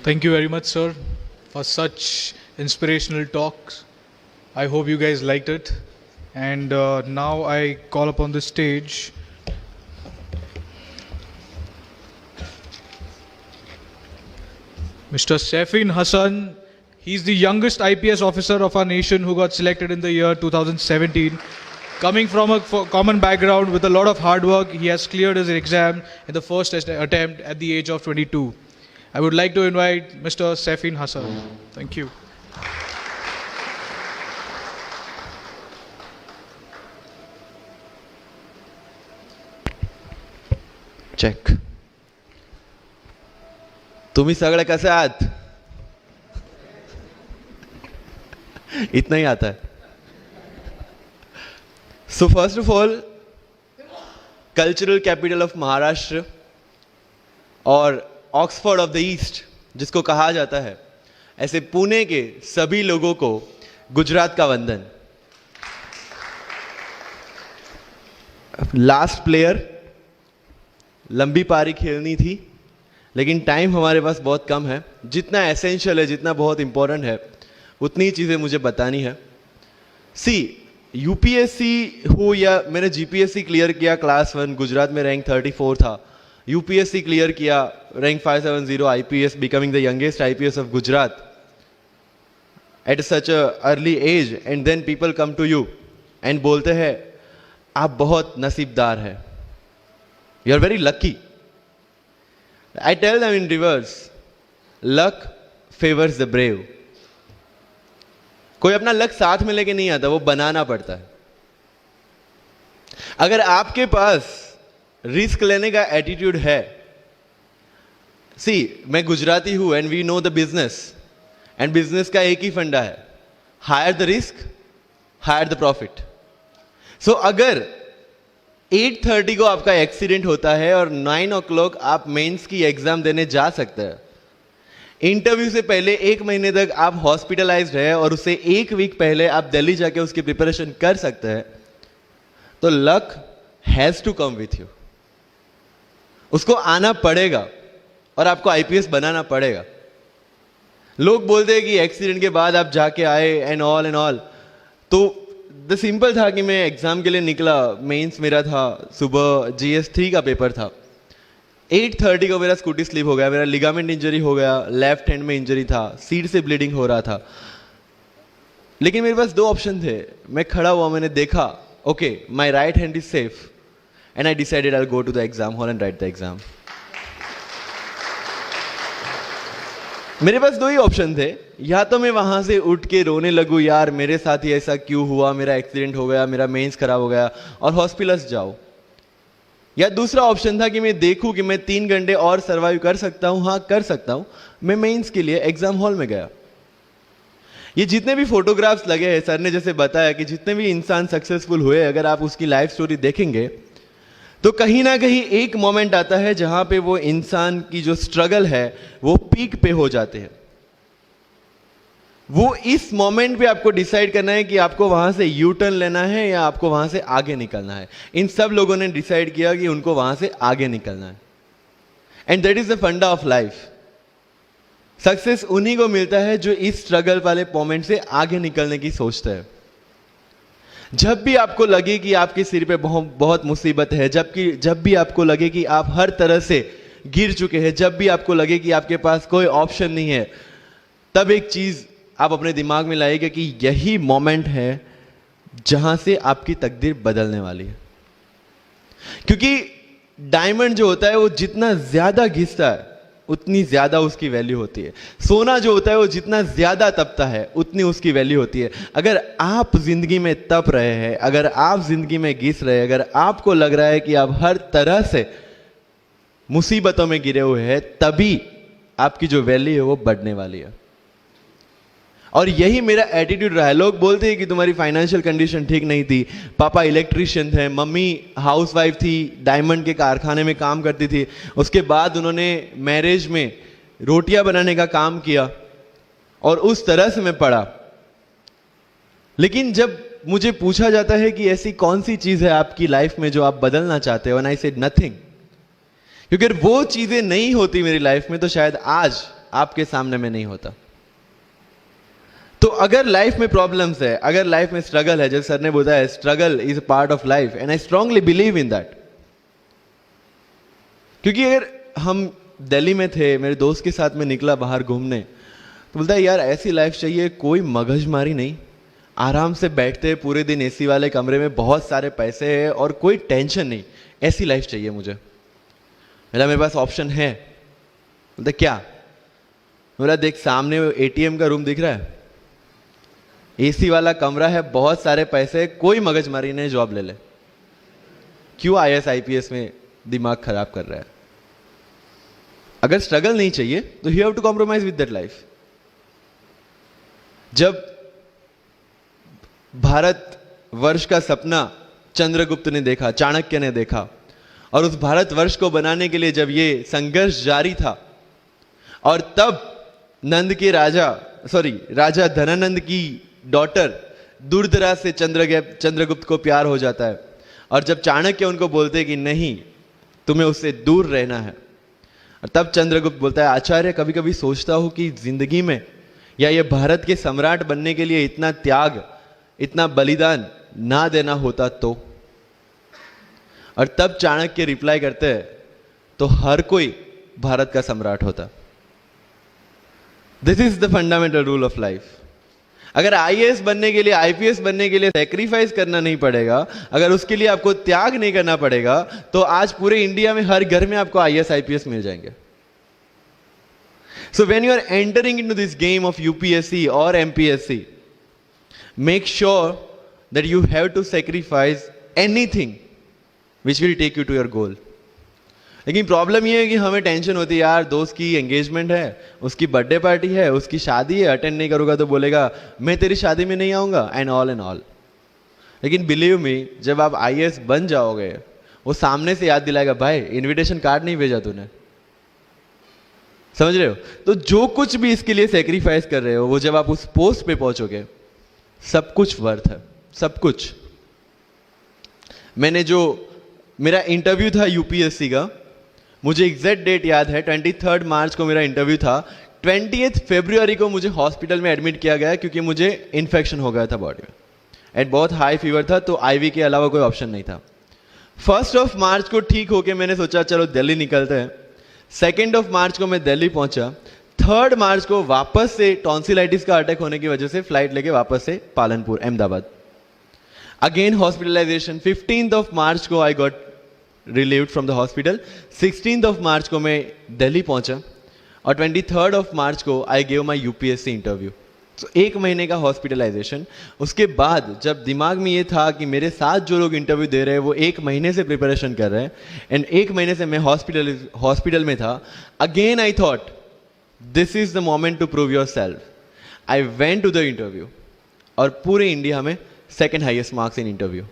Thank you very much, sir, for such inspirational talks. I hope you guys liked it. And now I call upon the stage Mr. Saifin Hassan. He's the youngest IPS officer of our nation who got selected in the year 2017. Coming from a common background with a lot of hard work, he has cleared his exam in the first attempt at the age of 22. I would like to invite Mr. Saifin Hassan. Thank you. Check. तुम्ही सगळे कसे आहात? इतना ही आता है. So first of all, cultural capital of Maharashtra और Oxford of the east जिसको कहा जाता है, ऐसे पुणे के सभी लोगों को गुजरात का वंदन. लास्ट प्लेयर, लंबी पारी खेलनी थी लेकिन टाइम हमारे पास बहुत कम है. जितना एसेंशियल है, जितना बहुत इंपॉर्टेंट है, उतनी ही चीज़ें मुझे बतानी है. सी, यूपीएससी हो या मैंने जीपीएससी क्लियर किया क्लास 1, गुजरात में रैंक 34 था. यूपीएससी क्लियर किया, rank 570, IPS, becoming the youngest IPS of Gujarat at such a early age. And then people come to you and बोलते हैं आप बहुत नसीबदार है, you are very lucky. I tell them in reverse, luck favors the brave. कोई अपना luck साथ में लेके नहीं आता, वो बनाना पड़ता है. अगर आपके पास रिस्क लेने का एटीट्यूड है, सी, मैं गुजराती हूं and we know the business, and business का एक ही फंडा है, higher the risk, higher the profit. So अगर 8:30 को आपका एक्सीडेंट होता है और 9 o'clock आप मेंस की एग्जाम देने जा सकते हैं, इंटरव्यू से पहले 1 महीने तक आप हॉस्पिटलाइज्ड है और उससे 1 वीक पहले आप दिल्ली जाके उसकी प्रिपरेशन कर सकते हैं, तो luck has to come with you. उसको आना पड़ेगा और आपको आईपीएस बनाना पड़ेगा. लोग बोलते हैं कि एक्सीडेंट के बाद आप जाके आए एंड ऑल, तो द सिंपल था कि मैं एग्जाम के लिए निकला, मेंस मेरा था, सुबह GS3 का पेपर था. 8:30 को मेरा स्कूटी स्लिप हो गया, मेरा लिगामेंट इंजरी हो गया, लेफ्ट हैंड में इंजरी था, सीट से ब्लीडिंग हो रहा था. लेकिन मेरे पास 2 ऑप्शन थे. मैं खड़ा हुआ, मैंने देखा, okay, my right hand is safe, and I decided I will go to the exam hall and write the exam. मेरे पास 2 ही ऑप्शन थे. या तो मैं वहां से उठ के रोने लगूं, यार मेरे साथ ही ऐसा क्यों हुआ, मेरा एक्सीडेंट हो गया, मेरा मेंस खराब हो गया, और हॉस्पिटल जाओ. या दूसरा ऑप्शन था कि मैं देखूं कि मैं 3 घंटे और सर्वाइव कर सकता हूं. हाँ, कर सकता हूं. मैं मेंस के लिए एग्जाम हॉल में गया. ये जितने भी फोटोग्राफ्स लगे हैं, सर ने जैसे बताया कि जितने भी इंसान सक्सेसफुल हुए, अगर आप उसकी लाइफ स्टोरी देखेंगे तो कहीं ना कहीं एक मोमेंट आता है जहां पे वो इंसान की जो स्ट्रगल है वो पीक पे हो जाते हैं. वो इस मोमेंट पे आपको डिसाइड करना है कि आपको वहां से यू टर्न लेना है या आपको वहां से आगे निकलना है. इन सब लोगों ने डिसाइड किया कि उनको वहां से आगे निकलना है. एंड दैट इज द फंडा ऑफ लाइफ. सक्सेस उन्हीं को मिलता है जो इस स्ट्रगल वाले मोमेंट से आगे निकलने की सोचते हैं. जब भी आपको लगे कि आपके सिर पे बहुत मुसीबत है, जब भी आपको लगे कि आप हर तरह से गिर चुके हैं, जब भी आपको लगे कि आपके पास कोई ऑप्शन नहीं है, तब एक चीज आप अपने दिमाग में लाइएगा कि यही मोमेंट है जहां से आपकी तकदीर बदलने वाली है. क्योंकि डायमंड जो होता है वो जितना ज्यादा घिसता है उतनी ज्यादा उसकी वैल्यू होती है. सोना जो होता है वो जितना ज्यादा तपता है उतनी उसकी वैल्यू होती है. अगर आप जिंदगी में तप रहे हैं, अगर आप जिंदगी में घिस रहे हैं, अगर आपको लग रहा है कि आप हर तरह से मुसीबतों में गिरे हुए हैं, तभी आपकी जो वैल्यू है वो बढ़ने वाली है. और यही मेरा एटीट्यूड रहा है. लोग बोलते हैं कि तुम्हारी फाइनेंशियल कंडीशन ठीक नहीं थी. पापा इलेक्ट्रिशियन थे, मम्मी हाउसवाइफ थी, डायमंड के कारखाने में काम करती थी. उसके बाद उन्होंने मैरिज में रोटियां बनाने का काम किया और उस तरह से मैं पढ़ा. लेकिन जब मुझे पूछा जाता है कि ऐसी कौन सी चीज है आपकी लाइफ में जो आप बदलना चाहते हो, एंड आई सेड नथिंग. क्योंकि वो चीजें नहीं होती मेरी लाइफ में तो शायद आज आपके सामने में नहीं होता। तो अगर लाइफ में प्रॉब्लम्स है, अगर लाइफ में स्ट्रगल है, जैसे सर ने बोला है struggle is a part of life and I strongly believe in that. क्योंकि अगर हम दिल्ली में थे, मेरे दोस्त के साथ में निकला बाहर घूमने, तो बोलता है यार ऐसी लाइफ चाहिए, कोई मगजमारी नहीं, आराम से बैठते हैं पूरे दिन एसी वाले कमरे में, बहुत सारे पैसे हैं और कोई टेंशन नहीं, ऐसी लाइफ चाहिए मुझे। मेरे पास ऑप्शन है। बोलता क्या? बोला देख सामने एटीएम का रूम दिख रहा है, एसी वाला कमरा है, बहुत सारे पैसे, कोई मगजमारी नहीं, जॉब ले ले। क्यों आईएएस आईपीएस में दिमाग खराब कर रहा है? अगर स्ट्रगल नहीं चाहिए तो you have to compromise with that life. जब भारत वर्ष का सपना चंद्रगुप्त ने देखा, चाणक्य ने देखा, और उस भारत वर्ष को बनाने के लिए जब ये संघर्ष जारी था, और तब राजा धनानंद की डॉटर दूरदराज से चंद्रगुप्त को प्यार हो जाता है, और जब चाणक्य उनको बोलते कि नहीं तुम्हें उससे दूर रहना है, और तब चंद्रगुप्त बोलता है आचार्य कभी कभी सोचता हूं कि जिंदगी में या ये भारत के सम्राट बनने के लिए इतना त्याग, इतना बलिदान ना देना होता तो। और तब चाणक्य रिप्लाई करते हैं तो हर कोई भारत का सम्राट होता। This is the fundamental rule of life. अगर आईएएस बनने के लिए, आईपीएस बनने के लिए सैक्रिफाइस करना नहीं पड़ेगा, अगर उसके लिए आपको त्याग नहीं करना पड़ेगा, तो आज पूरे इंडिया में हर घर में आपको आईएएस आईपीएस मिल जाएंगे। So when you are entering into this game of UPSC or MPSC, make sure that you have to sacrifice anything which will take you to your goal. लेकिन प्रॉब्लम ये है कि हमें टेंशन होती है यार, दोस्त की एंगेजमेंट है, उसकी बर्थडे पार्टी है, उसकी शादी है, अटेंड नहीं करूंगा तो बोलेगा मैं तेरी शादी में नहीं आऊंगा, एंड ऑल। लेकिन बिलीव मी, जब आप आईएएस बन जाओगे, वो सामने से याद दिलाएगा भाई इनविटेशन कार्ड नहीं भेजा तूने। समझ रहे हो? तो जो कुछ भी इसके लिए सेक्रीफाइस कर रहे हो, वो जब आप उस पोस्ट पे पहुंचोगे, सब कुछ वर्थ है, सब कुछ। मेरा इंटरव्यू था यूपीएससी का, मुझे एग्जैक्ट डेट याद है, 23 मार्च को मेरा इंटरव्यू था। 20 फरवरी को मुझे हॉस्पिटल में एडमिट किया गया क्योंकि मुझे इन्फेक्शन हो गया था बॉडी में, एंड बहुत हाई फीवर था, तो आईवी के अलावा कोई ऑप्शन नहीं था। 1 मार्च को ठीक होके मैंने सोचा चलो दिल्ली निकलते हैं। 2 मार्च को मैं दिल्ली पहुंचा। 3 मार्च को वापस से टॉन्सिलाइटिस का अटैक होने की वजह से फ्लाइट लेके वापस से पालनपुर, अहमदाबाद, अगेन हॉस्पिटलाइजेशन। 15 मार्च को I got relieved from the hospital. 16 मार्च को मैं दिल्ली पहुंचा, और 23 मार्च को I gave my UPSC interview. तो 1 महीने का हॉस्पिटलाइजेशन। उसके बाद जब दिमाग में ये था कि मेरे साथ जो लोग इंटरव्यू दे रहे हैं वो 1 महीने से प्रिपरेशन कर रहे हैं, एंड 1 महीने से मैं हॉस्पिटल में था, again I thought this is the moment to prove yourself. I went to the interview, और पूरे इंडिया में 2nd highest marks in interview.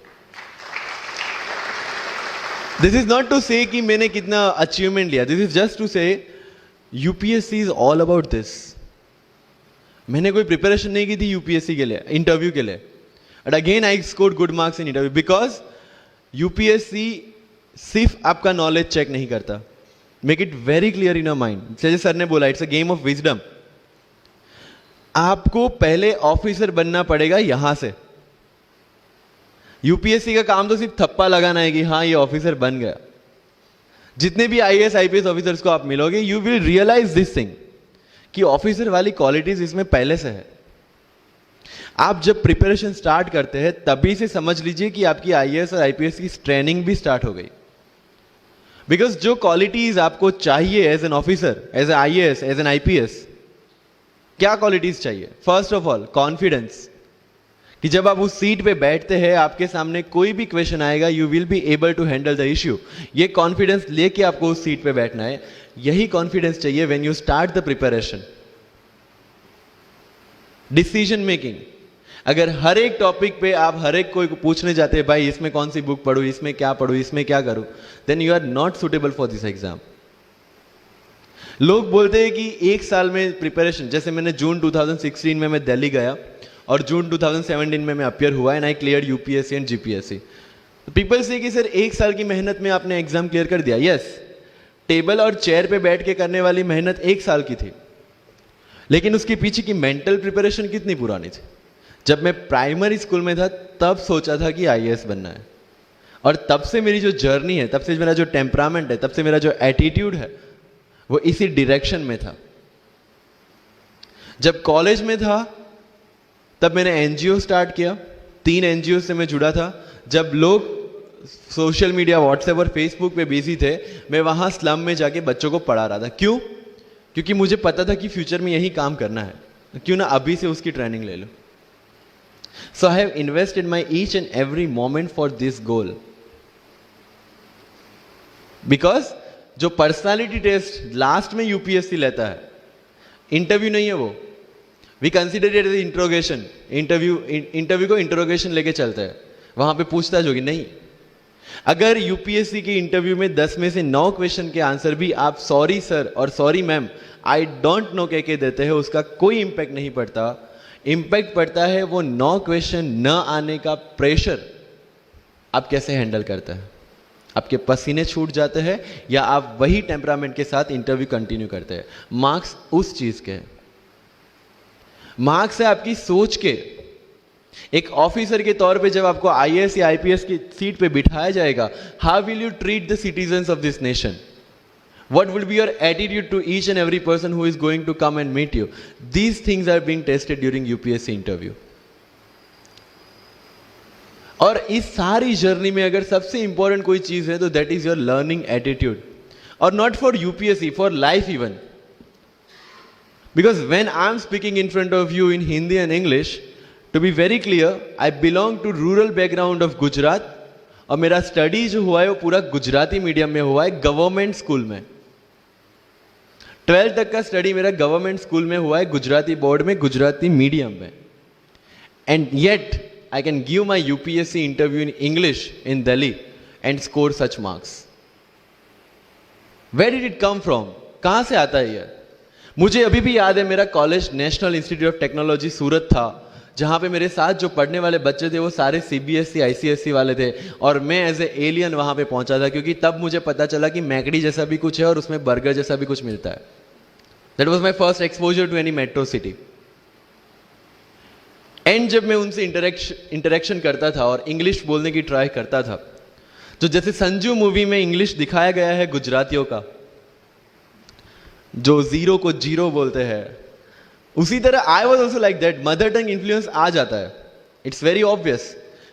This is not to say कि मैंने कितना अचीवमेंट लिया, this is just to say UPSC is all about this. मैंने कोई preparation नहीं की थी यूपीएससी के लिए, इंटरव्यू के लिए, but again I scored good marks in interview, because UPSC सिर्फ आपका नॉलेज चेक नहीं करता। Make it very clear in your mind. जैसे सर ने बोला, it's a game of wisdom. आपको पहले ऑफिसर बनना पड़ेगा यहां से। यूपीएससी का काम तो सिर्फ थप्पा लगाना है कि हाँ ये ऑफिसर बन गया। जितने भी आईएएस आईपीएस ऑफिसर्स को आप मिलोगे, you will realize this thing कि ऑफिसर वाली क्वालिटीज इसमें पहले से है। आप जब प्रिपरेशन स्टार्ट करते हैं तभी से समझ लीजिए कि आपकी आईएएस और आईपीएस की ट्रेनिंग भी स्टार्ट हो गई। बिकॉज जो क्वालिटीज आपको चाहिए as an officer, as an IAS, as an IPS, क्या क्वालिटीज चाहिए? फर्स्ट ऑफ ऑल कॉन्फिडेंस, कि जब आप उस सीट पे बैठते हैं, आपके सामने कोई भी क्वेश्चन आएगा, you will be able to handle the issue. ये कॉन्फिडेंस लेके आपको उस सीट पे बैठना है। यही कॉन्फिडेंस चाहिए when you start the preparation. Decision making, अगर हर एक टॉपिक पे आप हर एक कोई पूछने जाते हैं भाई इसमें कौन सी बुक पढूं, इसमें क्या पढूं, इसमें क्या करूं, then you are not suitable for this exam. लोग बोलते हैं कि 1 साल में प्रिपरेशन, जैसे मैंने जून 2016 में मैं दिल्ली गया, और जून 2017 में मैं अपियर हुआ, and I clear UPSC and GPSC. People से कि सर 1 साल की मेहनत में आपने एग्जाम क्लियर कर दिया। यस, टेबल और चेयर पे बैठ के करने वाली मेहनत 1 साल की थी, लेकिन उसके पीछे की मेंटल प्रिपरेशन कितनी पुरानी थी। जब मैं प्राइमरी स्कूल में था तब सोचा था कि आईएएस बनना है, और तब से मेरी जो जर्नी है, तब से मेरा जो टेम्परामेंट है, तब से मेरा जो एटीट्यूड है, वो इसी डायरेक्शन में था। जब कॉलेज में था तब मैंने एनजीओ स्टार्ट किया, 3 एनजीओ से मैं जुड़ा था। जब लोग सोशल मीडिया, व्हाट्सएप और फेसबुक पे बिजी थे, मैं वहां स्लम में जाके बच्चों को पढ़ा रहा था। क्यों? क्योंकि मुझे पता था कि फ्यूचर में यही काम करना है, क्यों ना अभी से उसकी ट्रेनिंग ले लो। So I have invested my each and every moment for this goal, because जो पर्सनालिटी टेस्ट लास्ट में यूपीएससी लेता है, इंटरव्यू नहीं है वो, we consider it as interrogation. Interview को इंट्रोगेशन लेके चलता है, वहां पे पूछताछ होगी नहीं। अगर यूपीएससी के इंटरव्यू में 10 में से 9 क्वेश्चन के आंसर भी आप सॉरी सर और sorry ma'am, I don't know कह के देते हैं, उसका कोई इंपैक्ट नहीं पड़ता। इंपैक्ट पड़ता है वो 9 क्वेश्चन न आने का प्रेशर आप कैसे हैंडल करते हैं। आपके पसीने छूट जाते हैं या आप वही टेम्परामेंट के साथ इंटरव्यू कंटिन्यू करते हैं। मार्क्स उस चीज के, मार्क्स है आपकी सोच के। एक ऑफिसर के तौर पे जब आपको आईएएस या आईपीएस की सीट पे बिठाया जाएगा, how will you treat the citizens of this nation? What will be your attitude to each and every person who is going to come and meet you? These things are being tested during UPSC interview. और इस सारी journey में अगर सबसे important कोई चीज है तो that is your learning attitude, और not for UPSC, for life even. Because when I am speaking in front of you in Hindi and English, to be very clear, I belong to rural background of Gujarat, और मेरा study जो हुआ है वो पूरा Gujarati medium में हुआ है, गवर्नमेंट स्कूल में। 12th तक का स्टडी मेरा गवर्नमेंट स्कूल में हुआ है, गुजराती बोर्ड में, गुजराती मीडियम में। And yet I can give my UPSC interview in English in Delhi and score such marks. Where did it come from? कहाँ से आता है ये? मुझे अभी भी याद है, मेरा college National Institute of Technology Surat था, जहाँ पे मेरे साथ जो पढ़ने वाले बच्चे थे वो सारे सीबीएसई आईसीएसई वाले थे, और मैं एज ए एलियन वहाँ पे पहुँचा था, क्योंकि तब मुझे पता चला कि मैकडी जैसा भी कुछ है और उसमें बर्गर जैसा भी कुछ मिलता है। That was my first exposure to any metro city. And जब मैं उनसे इंटरेक्शन करता था और इंग्लिश बोलने की ट्राई करता था, तो जैसे संजू मूवी में इंग्लिश दिखाया गया है गुजरातियों का, जो जीरो को जीरो बोलते हैं, उसी तरह I was also like that. Mother tongue influence आ जाता है, it's very obvious.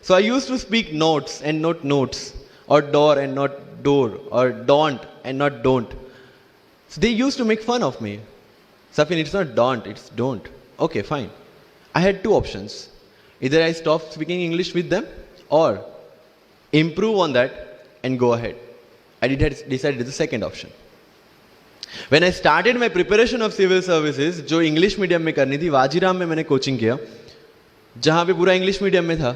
So I use to speak notes and not notes, और डोर एंड नॉट डोर, और don't and not don't. So they used to make fun of me. Safin, it's not don't, it's don't. Okay, fine. I had 2 options. Either I stop speaking English with them or improve on that and go ahead. I decided the second option. When I started my preparation of civil services, जो English medium में करनी थी, वाजीराम में मैंने coaching किया, जहाँ पे पूरा इंग्लिश मीडियम में था,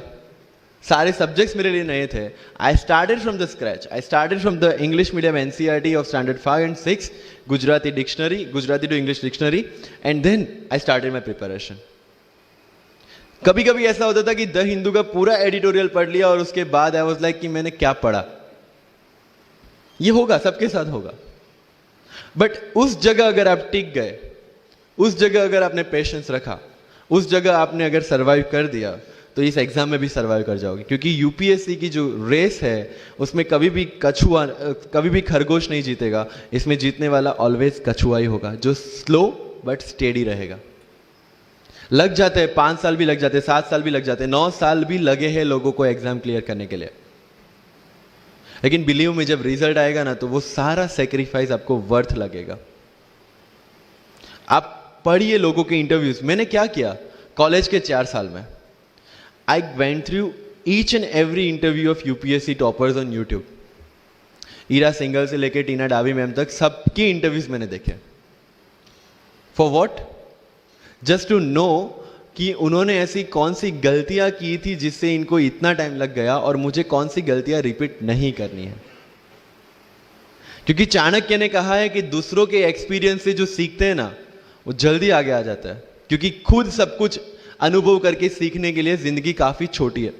सारे सब्जेक्ट्स मेरे लिए नए थे। I started from the scratch. I started from the English medium NCERT of standard 5 and 6, Gujarati dictionary, Gujarati to English dictionary, and then I started my preparation. कभी कभी ऐसा होता था कि द हिंदू का पूरा एडिटोरियल पढ़ लिया और उसके बाद आई वाज लाइक कि मैंने क्या पढ़ा। ये होगा, सबके साथ होगा। बट उस जगह अगर आप टिक गए, उस जगह अगर आपने पेशेंस रखा, उस जगह आपने अगर सर्वाइव कर दिया, तो इस एग्जाम में भी सर्वाइव कर जाओगे। क्योंकि यूपीएससी की जो रेस है उसमें कभी भी कछुआ, कभी भी खरगोश नहीं जीतेगा। इसमें जीतने वाला ऑलवेज कछुआ ही होगा, जो स्लो बट स्टेडी रहेगा। लग जाते हैं 5 साल भी लग जाते हैं, 7 साल भी लग जाते हैं, 9 साल भी लगे हैं लोगों को एग्जाम क्लियर करने के लिए। लेकिन बिलीव में जब रिजल्ट आएगा ना, तो वो सारा सेक्रीफाइस आपको वर्थ लगेगा। आप पढ़िए लोगों के इंटरव्यूज। मैंने क्या किया कॉलेज के 4 साल में, I went through each and every interview of UPSC toppers on YouTube. Ira Singhal से लेके टीना डावी मैम तक सबकी इंटरव्यूज मैंने देखे। For what? Just to know कि उन्होंने ऐसी कौन सी गलतियां की थी जिससे इनको इतना टाइम लग गया, और मुझे कौन सी गलतियां रिपीट नहीं करनी है। क्योंकि चाणक्य ने कहा है कि दूसरों के एक्सपीरियंस से जो सीखते हैं ना, वो जल्दी आगे आ जाता है। क्योंकि खुद सब कुछ अनुभव करके सीखने के लिए जिंदगी काफी छोटी है।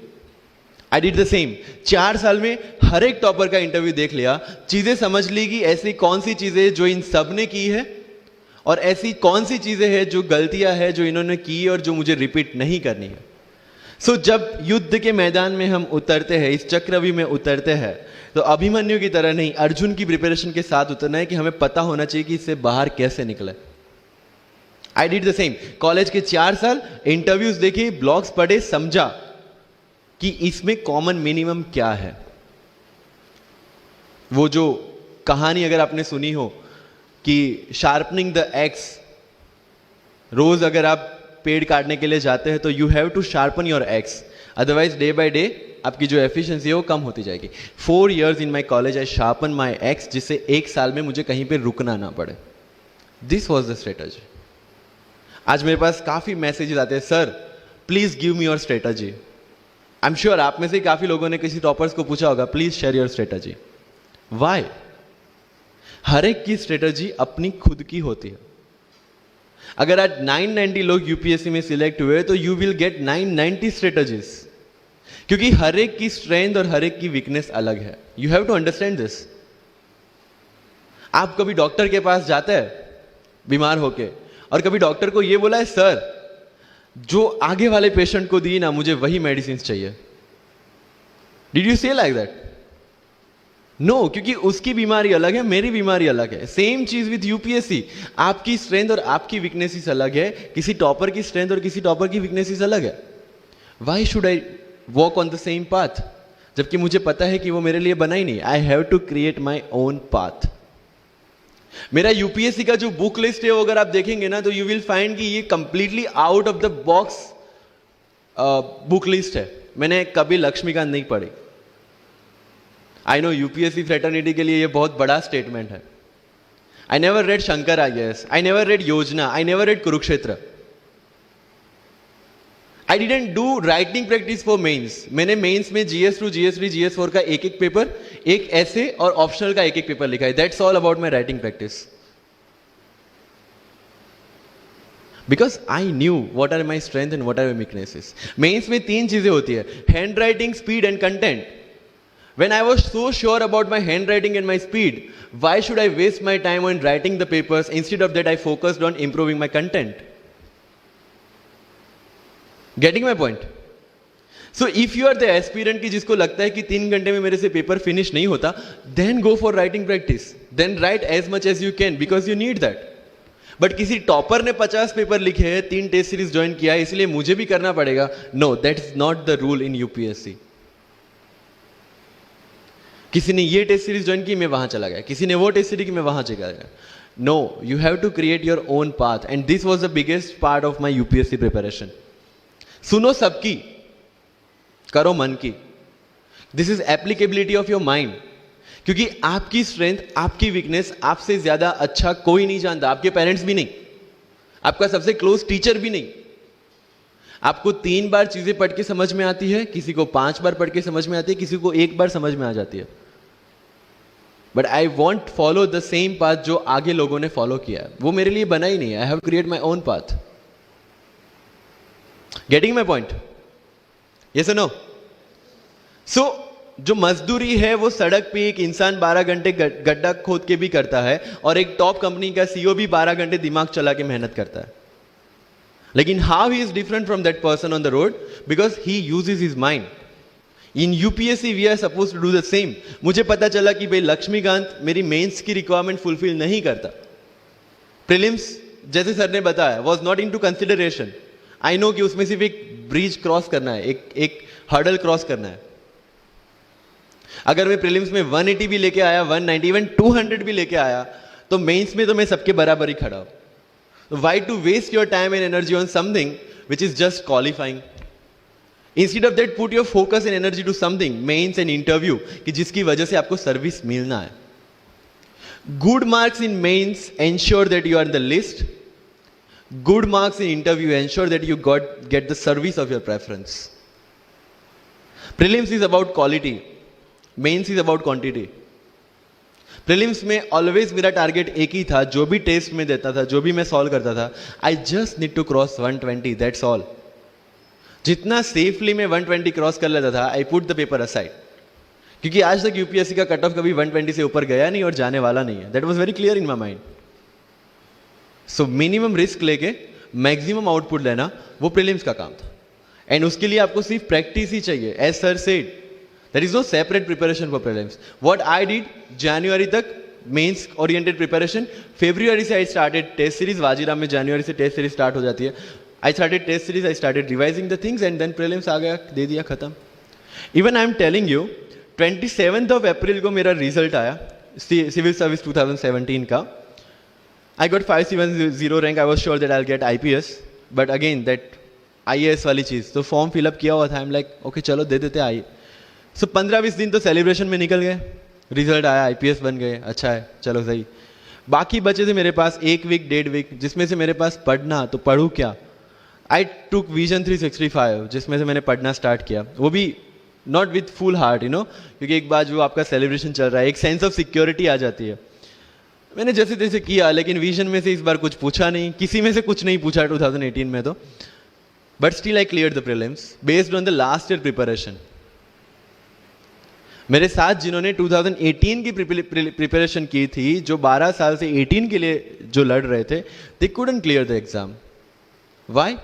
I did the same. 4 साल में हर एक टॉपर का इंटरव्यू देख लिया, चीजें समझ ली कि ऐसी कौन सी चीजें जो इन सब ने की है और ऐसी कौन सी चीजें हैं जो गलतियां हैं जो इन्होंने की और जो मुझे रिपीट नहीं करनी है। सो जब युद्ध के मैदान में हम उतरते हैं, इस चक्रव्यूह में उतरते हैं, तो अभिमन्यु की तरह नहीं, अर्जुन की प्रिपरेशन के साथ उतरना है कि हमें पता होना चाहिए कि इससे बाहर कैसे निकले। I did the same. College के 4 साल इंटरव्यूज देखे, ब्लॉग्स पढ़े, समझा कि इसमें कॉमन मिनिमम क्या है। वो जो कहानी अगर आपने सुनी हो कि शार्पनिंग द एक्स, रोज अगर आप पेड़ काटने के लिए जाते हैं तो you have to sharpen your axe, otherwise day by day आपकी जो एफिशिएंसी है वो कम होती जाएगी। 4 years in my college I sharpen my x, जिससे 1 साल में मुझे कहीं पे रुकना ना पड़े। This was the strategy. आज मेरे पास काफी मैसेजेस आते हैं, sir please give me your strategy. I am sure आप में से काफी लोगों ने किसी टॉपर्स को पूछा होगा, please share your strategy. Why? हर एक की स्ट्रेटजी अपनी खुद की होती है। अगर आज 990 लोग यूपीएससी में सिलेक्ट हुए तो यू विल गेट 990 स्ट्रेटजीज, क्योंकि हर एक की स्ट्रेंथ और हर एक की वीकनेस अलग है। You have to understand this. आप कभी डॉक्टर के पास जाते हैं बीमार होके, और कभी डॉक्टर को यह बोला है, सर जो आगे वाले पेशेंट को दी ना, मुझे वही मेडिसिन चाहिए। डिड यू से लाइक दैट? नो, क्योंकि उसकी बीमारी अलग है, मेरी बीमारी अलग है। सेम चीज विथ यूपीएससी। आपकी स्ट्रेंथ और आपकी वीकनेसेस अलग है, किसी टॉपर की स्ट्रेंथ और किसी टॉपर की वीकनेसेस अलग है। Why should I walk on the same path, जबकि मुझे पता है कि वो मेरे लिए बना ही नहीं। I have to create my own path. मेरा यूपीएससी का जो बुक लिस्ट है वो अगर आप देखेंगे ना, तो यू विल फाइंड कि ये completely out of the box book list है। मैंने कभी लक्ष्मीकांत नहीं पढ़ी। आई नो यूपीएससी फ्रेटर्निटी के लिए ये बहुत बड़ा स्टेटमेंट है। I never read Shankar IAS, I never read Yojana, I never read Kurukshetra. I didn't do writing practice for mains. मैंने मेंस में GS2, GS3, GS4 का एक एक पेपर, एक ऐसे और ऑप्शनल का एक एक पेपर लिखा है। That's all about my writing practice. Because I knew what are my strength and what are my weaknesses. Mains में 3 चीजें होती है, handwriting, speed and content. When I was so sure about my handwriting and my speed, why should I waste my time on writing the papers? Instead of that, I focused on improving my content. Getting my point? So if you are the aspirant की जिसको लगता है कि 3 घंटे में मेरे से paper finish नहीं होता, then go for writing practice. Then write as much as you can because you need that. But किसी टॉपर ने 50 पेपर लिखे हैं, 3 टेस्ट सीरीज ज्वाइन किया है, इसलिए मुझे भी करना पड़ेगा। No, that is not the rule in UPSC. किसी ने ये टेस्ट सीरीज ज्वाइन की, मैं वहां चला गया, किसी ने वो टेस्ट सीरीज की, मैं वहां चला गया। No, you have to create your own path and this was the biggest part of my UPSC preparation. सुनो सबकी, करो मन की। This is applicability of your mind, क्योंकि आपकी स्ट्रेंथ, आपकी वीकनेस आपसे ज्यादा अच्छा कोई नहीं जानता। आपके पेरेंट्स भी नहीं, आपका सबसे क्लोज टीचर भी नहीं। आपको 3 बार चीजें पढ़ के समझ में आती है, किसी को 5 बार पढ़ के समझ में आती है, किसी को 1 बार समझ में आ जाती है। But I want follow the same path जो आगे लोगों ने फॉलो किया है। वो मेरे लिए बना ही नहीं है। I have create my own path. Getting my point? Yes और नो? सो जो मजदूरी है वो सड़क पे एक इंसान 12 घंटे गड्ढा खोद के भी करता है, और एक टॉप कंपनी का सीईओ भी 12 घंटे दिमाग चला के मेहनत करता है। लेकिन how he is different from that person on the road? Because he uses his mind. In UPSC we are suppose to do the same. मुझे पता चला कि भाई लक्ष्मीकांत मेरी मेंस की रिक्वायरमेंट फुलफिल नहीं करता। प्रीलिम्स जैसे सर ने बताया was not in to consideration. I know कि उसमें सिर्फ एक ब्रिज क्रॉस करना है, एक हर्डल क्रॉस करना है। अगर मैं प्रीलिम्स में 180 भी लेके आया, 190, इवन 200 भी लेके आया, तो मेंस में तो मैं सबके बराबर ही खड़ा हूं। Why to waste your time and energy on something which is just qualifying? Instead of that, put your focus and energy to something, mains and interview, कि जिसकी वजह से आपको सर्विस मिलना है। Good marks in mains ensure that you are in the list. Good marks in interview ensure that you get the service of your preference. Prelims is about quality. Mains is about quantity. Prelims में always मेरा target एक ही था, जो भी test में देता था, जो भी मैं सॉल्व करता था, I just need to cross 120, that's all. जितना सेफली मैं 120 क्रॉस कर लेता था, I put the paper aside, क्योंकि आज तक यूपीएससी का कट ऑफ कभी 120 से ऊपर गया नहीं और जाने वाला नहीं है। That was very clear in my mind. So minimum risk लेके मैक्सिमम आउटपुट लेना वो प्रीलिम्स का काम था, एंड उसके लिए आपको सिर्फ प्रैक्टिस ही चाहिए. As sir said, there is no separate preparation for prelims. What I did, जनवरी तक मेंस ओरिएंटेड प्रिपरेशन, फरवरी से I started test series. Vajiram में जनवरी से टेस्ट सीरीज स्टार्ट हो जाती है. I started test series, I started revising the things, and then prelims आ गया, दे दिया, खत्म. Even I am telling you, 27th of April को मेरा रिजल्ट आया सिविल सर्विस 2017 का. I got 570 rank. I was sure that I get IPS, but again that IAS वाली चीज़, तो फॉर्म फिलअप किया हुआ था. आई एम लाइक ओके चलो दे देते आई. सो 15-20 दिन तो सेलिब्रेशन में निकल गए. रिजल्ट आया, IPS बन गए, अच्छा है, चलो सही. बाकी बचे थे मेरे पास 1 वीक 1.5 वीक, जिसमें से मेरे पास पढ़ना, तो पढ़ूँ क्या. आई टुक विजन 365, जिसमें से मैंने पढ़ना स्टार्ट किया, वो भी not with full heart you know, क्योंकि एक बार जो आपका सेलिब्रेशन चल रहा है, एक सेंस ऑफ सिक्योरिटी आ जाती है. मैंने जैसे तैसे किया, लेकिन विजन में से इस बार कुछ पूछा नहीं, किसी में से कुछ नहीं पूछा 2018 में तो. But still I clear the prelims based on the last year preparation. मेरे साथ जिन्होंने 2018 की प्रिपरेशन की थी, जो 12 साल से 18 के लिए जो लड़ रहे थे, they couldn't clear the exam. Why?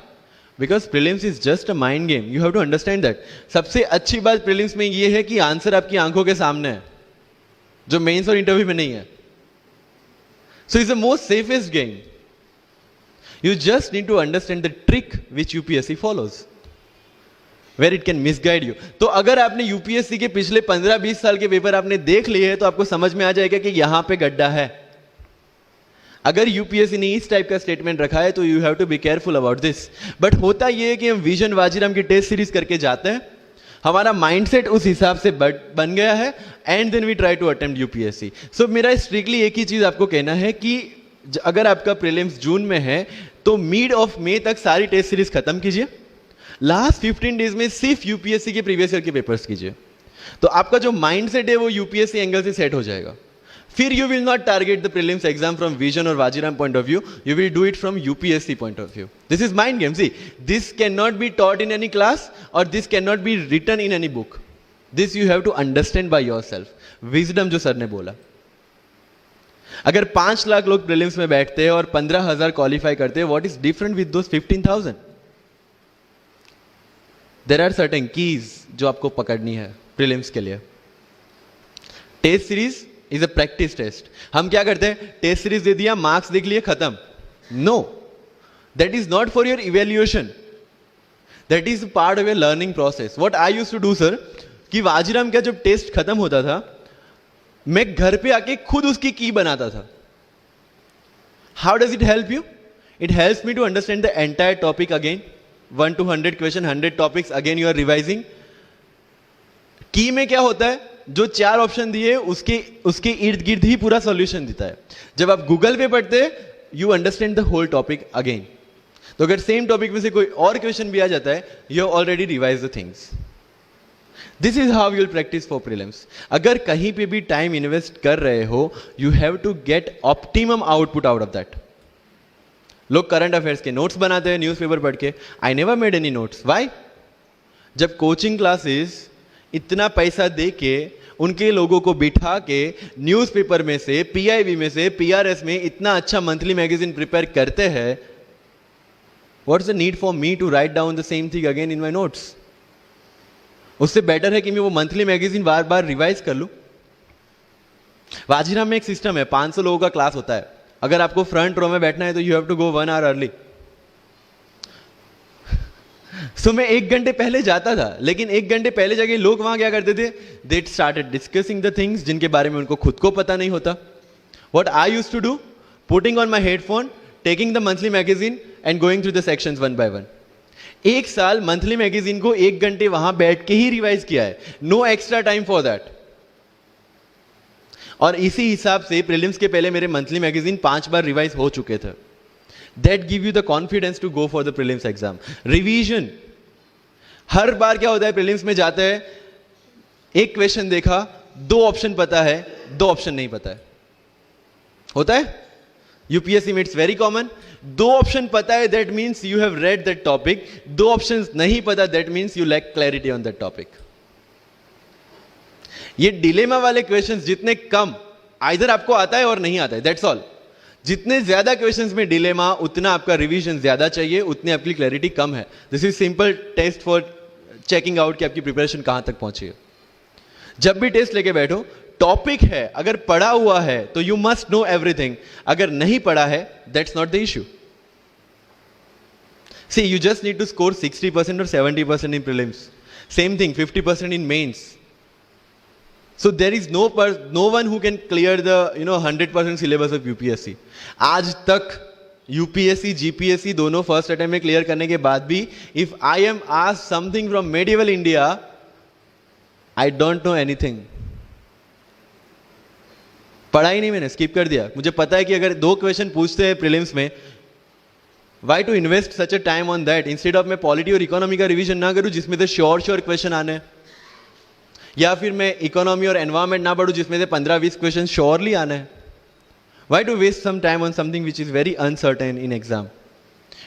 Because prelims is just a mind game. You have to understand that. सबसे अच्छी बात प्रीलिम्स में ये है कि आंसर आपकी आंखों के सामने है, जो मेंस और इंटरव्यू में नहीं है. So it's the most safest game. You just need to understand the trick which UPSC follows, where it can misguide you. तो अगर आपने UPSC के पिछले 15-20 साल के पेपर आपने देख लिए हैं, तो आपको समझ में आ जाएगा कि यहां पे गड्ढा है. अगर UPSC ने इस टाइप का स्टेटमेंट रखा है, तो you have to be careful about this. But होता यह है कि हम विजन वाजीराम की टेस्ट सीरीज करके जाते हैं, हमारा माइंडसेट उस हिसाब से बन गया है, and then we try to attempt UPSC. So मेरा स्ट्रिक्टली एक ही चीज आपको कहना है कि अगर आपका प्रीलिम्स जून में है, तो मिड ऑफ मई तक सारी टेस्ट सीरीज खत्म कीजिए. लास्ट 15 डेज में सिर्फ UPSC के प्रीवियस ईयर के पेपर्स कीजिए, तो आपका जो माइंडसेट है वो UPSC एंगल से सेट हो जाएगा. फिर you will not target the prelims exam from Vision और Vajiram point of view, you will do it from UPSC point of view. This is mind game. See, this can not be taught in any class, और this can not be written in any book. This you have to understand by your self. Wisdom जो sir ने बोला, अगर 5 लाख लोग prelims में बैठते हैं और 15,000 क्वालिफाई करते हैं, what is different with those 15,000? There are certain keys जो आपको पकड़नी है प्रीलिम्स के लिए. Test series is a practice test. हम क्या करते हैं, टेस्ट सीरीज दे दिया, मार्क्स देख लिए, खत्म. No, that is not for your evaluation, that is part of your learning process. What I used to do sir, कि वाजीराम का जब टेस्ट खत्म होता था, मैं घर पे आके खुद उसकी की बनाता था. How does it help you? It helps me to understand the entire topic again. 1 to 100 question, 100 topics, again you are revising. Key में क्या होता है, जो 4 ऑप्शन दिए उसके इर्द गिर्द ही पूरा सॉल्यूशन देता है. जब आप गूगल पे पढ़ते हैं, you understand the whole topic again. तो अगर सेम टॉपिक में से कोई और क्वेश्चन भी आ जाता है, you already revise the things. This is how you'll practice for prelims. अगर कहीं पे भी टाइम इन्वेस्ट कर रहे हो, you have to get optimum output out of that. लोग करंट अफेयर्स के नोट्स बनाते हैं न्यूज़पेपर पढ़ के. I never made any notes. Why? जब कोचिंग क्लासेस इतना पैसा दे के उनके लोगों को बिठा के न्यूज़पेपर में से, PIB में से, PRS में इतना अच्छा मंथली मैगजीन प्रिपेयर करते हैं, what is the need for me to write down the same thing again in my notes? उससे बेटर है कि मैं वो मंथली मैगजीन बार बार रिवाइज कर लूं. वाजीराम में एक सिस्टम है, 500 लोगों का क्लास होता है. अगर आपको फ्रंट रो में बैठना है, तो you have to go 1 hour early. So मैं 1 घंटे पहले जाता था, लेकिन 1 घंटे पहले जाके लोग वहां क्या करते थे, they started discussing the things जिनके बारे में उनको खुद को पता नहीं होता. What I used to do, putting on my headphone, taking the monthly magazine and going through the sections 1 by 1. 1 साल मंथली मैगजीन को 1 घंटे वहां बैठ के ही रिवाइज किया है. No extra time for that. और इसी हिसाब से प्रीलिम्स के पहले मेरे मंथली मैगजीन 5 बार रिवाइज हो चुके थे. That give you the confidence to go for the prelims exam. Revision. हर बार क्या होता है, प्रीलिम्स में जाते हैं, एक क्वेश्चन देखा, 2 ऑप्शन पता है, 2 ऑप्शन नहीं पता है. होता है UPSC में, इट्स वेरी कॉमन. 2 ऑप्शन पता है, that means you have read that topic. 2 option नहीं पता, that means you lack clarity on that topic. ये डिलेमा वाले क्वेश्चंस जितने कम, आइदर आपको आता है और नहीं आता है, दैट्स ऑल. जितने ज्यादा क्वेश्चंस में डिलेमा, उतना आपका रिवीजन ज्यादा चाहिए, उतनी आपकी क्लैरिटी कम है. This is simple test for checking out कि आपकी प्रिपरेशन कहां तक पहुंची है. जब भी टेस्ट लेके बैठो, टॉपिक है, अगर पढ़ा हुआ है तो यू मस्ट नो एवरीथिंग. अगर नहीं पढ़ा है, that's not the issue. See, you just need to score 60% or 70% in prelims. Same thing, 50% in mains. So there is no one who can clear the 100% syllabus of UPSC. आज तक UPSC, GPSC दोनों first attempt में clear करने के बाद भी, if I am asked something from medieval India, I don't know anything. पढ़ा ही नहीं, मैंने स्किप कर दिया. मुझे पता है कि अगर 2 क्वेश्चन पूछते हैं प्रीलिम्स में, why to invest such a time on that instead of मैं पॉलिटी और इकोनॉमी का रिवीजन ना करूं जिसमें से श्योर क्वेश्चन आने हैं, या फिर मैं इकोनॉमी और एनवायरमेंट ना पढ़ूं जिसमें से 15-20 क्वेश्चन श्योरली आने हैं. Why to waste some time on something which is very uncertain in exam?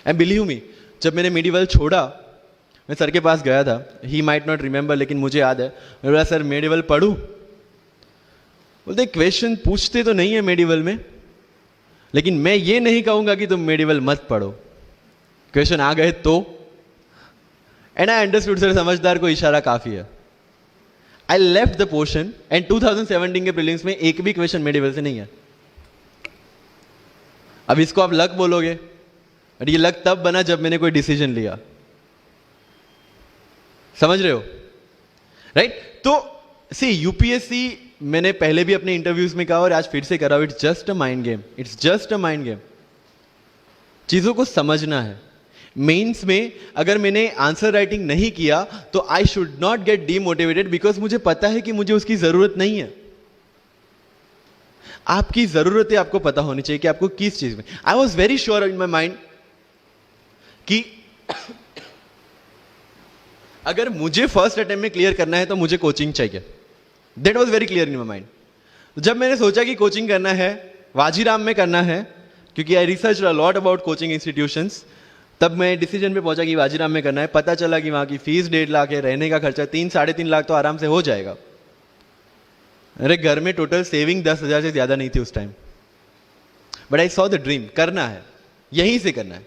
And believe me, जब मैंने मेडिवल छोड़ा, मैं सर के पास गया था. ही माइट नॉट रिमेंबर, लेकिन मुझे याद है. मैं बोला, सर मेडिवल पढ़ूं? बोलते क्वेश्चन पूछते तो नहीं है मेडिवल में, लेकिन मैं ये नहीं कहूंगा कि तुम मेडिवल मत पढ़ो. क्वेश्चन आ गए तो. एंड आई अंडरस्टूड, सर समझदार को इशारा काफी है. I left the portion and 2017 के प्रीलिम्स में एक भी क्वेश्चन मेडिवल से नहीं है. अब इसको आप लक बोलोगे, बट ये लक तब बना जब मैंने कोई डिसीजन लिया. समझ रहे हो, राइट? तो सी, यूपीएससी मैंने पहले भी अपने इंटरव्यूज में कहा और आज फिर से करा, it's just a mind game. It's just a mind game. चीजों को समझना है. मेंस में अगर मैंने आंसर राइटिंग नहीं किया तो I should not gate demotivated, because मुझे पता है कि मुझे उसकी जरूरत नहीं है. आपकी जरूरत है, आपको पता होनी चाहिए कि आपको किस चीज में. I was very sure in my mind कि अगर मुझे फर्स्ट अटेम्प्ट में क्लियर करना है तो मुझे कोचिंग चाहिए. That was very clear in my mind. जब मैंने सोचा कि कोचिंग करना है, वाजीराम में करना है, क्योंकि I research a lot about coaching institutions, तब मैं डिसीजन पे पहुंचा कि वाजीराम में करना है. पता चला कि वहां की फीस 1.5 लाख है, रहने का खर्चा 3-3.5 लाख तो आराम से हो जाएगा. अरे घर में टोटल सेविंग 10,000 से ज्यादा नहीं थी उस time. But I saw the dream, करना है, यहीं से करना है.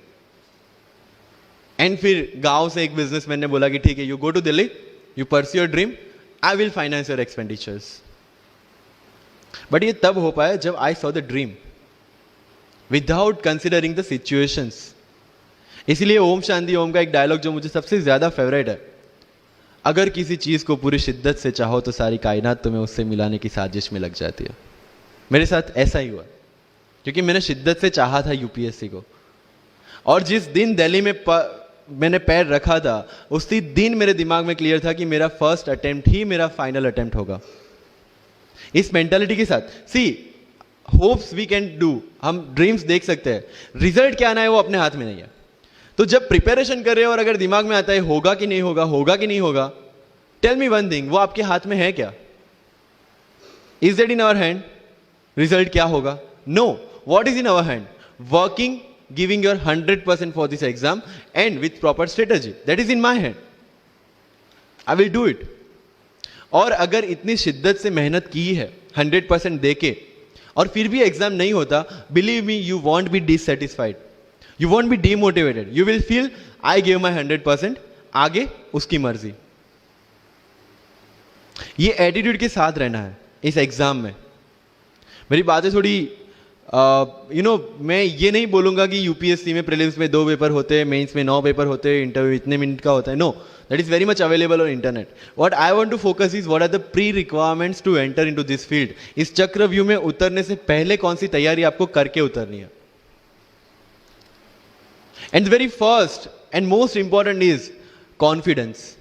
एंड फिर गांव से एक बिजनेसमैन ने बोला कि ठीक है, you go to Delhi, you pursue your dream, I will finance your expenditures. But ये तब हो पाया जब I saw the dream without considering the situations. इसलिए ओम शांति ओम का एक डायलॉग जो मुझे सबसे ज्यादा फेवरेट है, अगर किसी चीज को पूरी शिद्दत से चाहो तो सारी कायनात तुम्हें उससे मिलाने की साजिश में लग जाती है. मेरे साथ ऐसा ही हुआ, क्योंकि मैंने शिद्दत से चाहा था यूपीएससी को. और जिस दिन दिल्ली में मैंने पैर रखा था, उसी दिन मेरे दिमाग में क्लियर था कि मेरा फर्स्ट अटेम्प्ट ही मेरा फाइनल अटेम्प्ट होगा. इस मेंटालिटी के साथ, सी, होप्स वी कैन डू, हम ड्रीम्स देख सकते हैं, रिजल्ट क्या आना है वो अपने हाथ में नहीं है. तो जब प्रिपरेशन कर रहे हो और अगर दिमाग में आता है होगा कि नहीं होगा, होगा कि नहीं होगा, टेल मी वन थिंग, वो आपके हाथ में है क्या? Is that in our hand? Result क्या होगा? No. What is in our hand? Working, giving your 100% for this exam and with proper strategy. That is in my hand. I will do it. और अगर इतनी शिद्दत से मेहनत की है 100% देके और फिर भी एग्जाम नहीं होता, believe me, you won't be dissatisfied, you won't be demotivated, you will feel I give my 100%, आगे उसकी मर्जी. ये एटीट्यूड के साथ रहना है इस एग्जाम में. मेरी बातें थोड़ी मैं ये नहीं बोलूंगा कि यूपीएससी में प्रीलिम्स में 2 पेपर होते हैं, मेंस में 9 पेपर होते हैं, इंटरव्यू इतने मिनट का होता है. No, that is very much available on internet. What I want to focus is what are the pre requirements to enter into this field. इस चक्रव्यूह में उतरने से पहले कौन सी तैयारी आपको करके उतरनी है. And the very first and most important is confidence.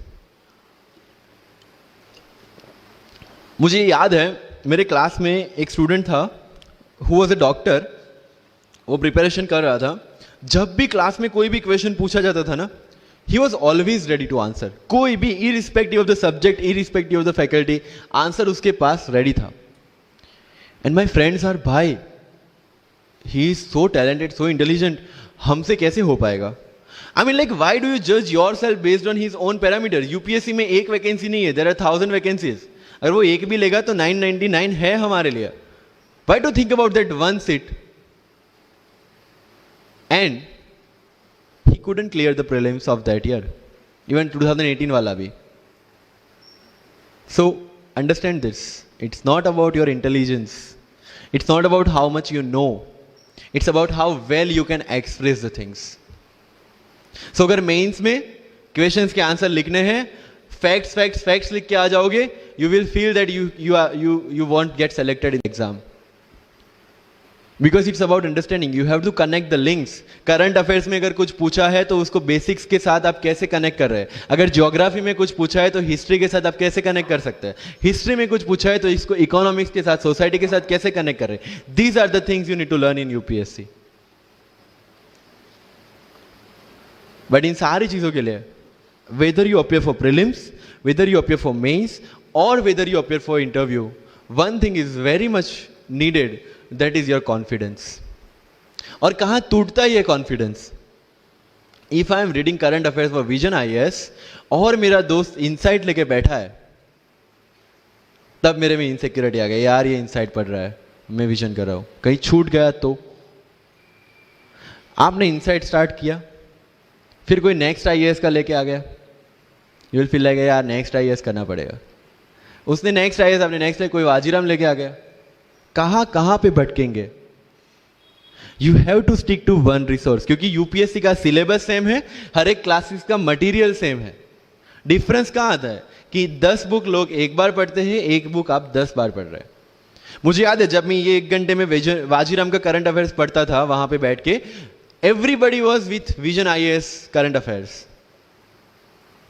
मुझे याद है मेरे क्लास में एक स्टूडेंट था हु वॉज अ डॉक्टर. वो प्रिपरेशन कर रहा था. जब भी क्लास में कोई भी क्वेश्चन पूछा जाता था ना, he was always ready to answer. कोई भी, irrespective of the subject, irrespective of the faculty, answer उसके पास रेडी था. एंड माई फ्रेंड्स आर, भाई he is so talented, so intelligent, हमसे कैसे हो पाएगा? I mean like, why do you जज your self based on his own parameter? UPSC में एक वैकेंसी नहीं है, देयर आर 1000 वैकेंसीज. अगर वो एक भी लेगा तो 999 है हमारे लिए. Why to think about that one seat? and he couldn't clear the prelims of that year, even 2018 wala bhi. So understand this, it's not about your intelligence, it's not about how much you know, it's about how well you can express the things. So अगर mains में questions के answer लिखने हैं, facts facts facts लिख के आ जाओगे, you will feel that you won't get selected in exam. Because it's about understanding, you have to connect the links. Current affairs में अगर कुछ पूछा है तो उसको बेसिक्स के साथ आप कैसे कनेक्ट कर रहे हैं. अगर ज्योग्राफी में कुछ पूछा है तो हिस्ट्री के साथ आप कैसे कनेक्ट कर सकते हैं. हिस्ट्री में कुछ पूछा है तो इसको इकोनॉमिक्स के साथ, सोसाइटी के साथ कैसे कनेक्ट कर रहे हैं. These are the things you need to learn in UPSC. But इन सारी चीजों के लिए, whether you appear for prelims, whether you appear for mains, or whether you appear for interview, one thing is very much needed, that is your confidence. और कहाँ टूटता है ये confidence? If I am reading current affairs for vision IAS और मेरा दोस्त insight लेके बैठा है, तब मेरे में इनसिक्योरिटी आ गई, यार ये इनसाइट पढ़ रहा है, मैं विजन कर रहा हूं, कहीं छूट गया तो. आपने इनसाइट स्टार्ट किया, फिर कोई नेक्स्ट IAS का लेके आ गया, यू विल फील लाइक यार नेक्स्ट IAS करना पड़ेगा. उसने नेक्स्ट IAS, आपने नेक्स्ट कोई वाजीराम लेके आ गया. कहां पे भटकेंगे? You have to stick to one resource, क्योंकि यूपीएससी का सिलेबस सेम है, हर एक क्लासेस का मटेरियल सेम है. डिफरेंस कहां आता है कि 10 बुक लोग एक बार पढ़ते हैं, एक बुक आप 10 बार पढ़ रहे हैं. मुझे याद है जब मैं ये 1 घंटे में वाजीराम का करंट अफेयर्स पढ़ता था, वहां पे बैठ के everybody was with Vision IAS current affairs,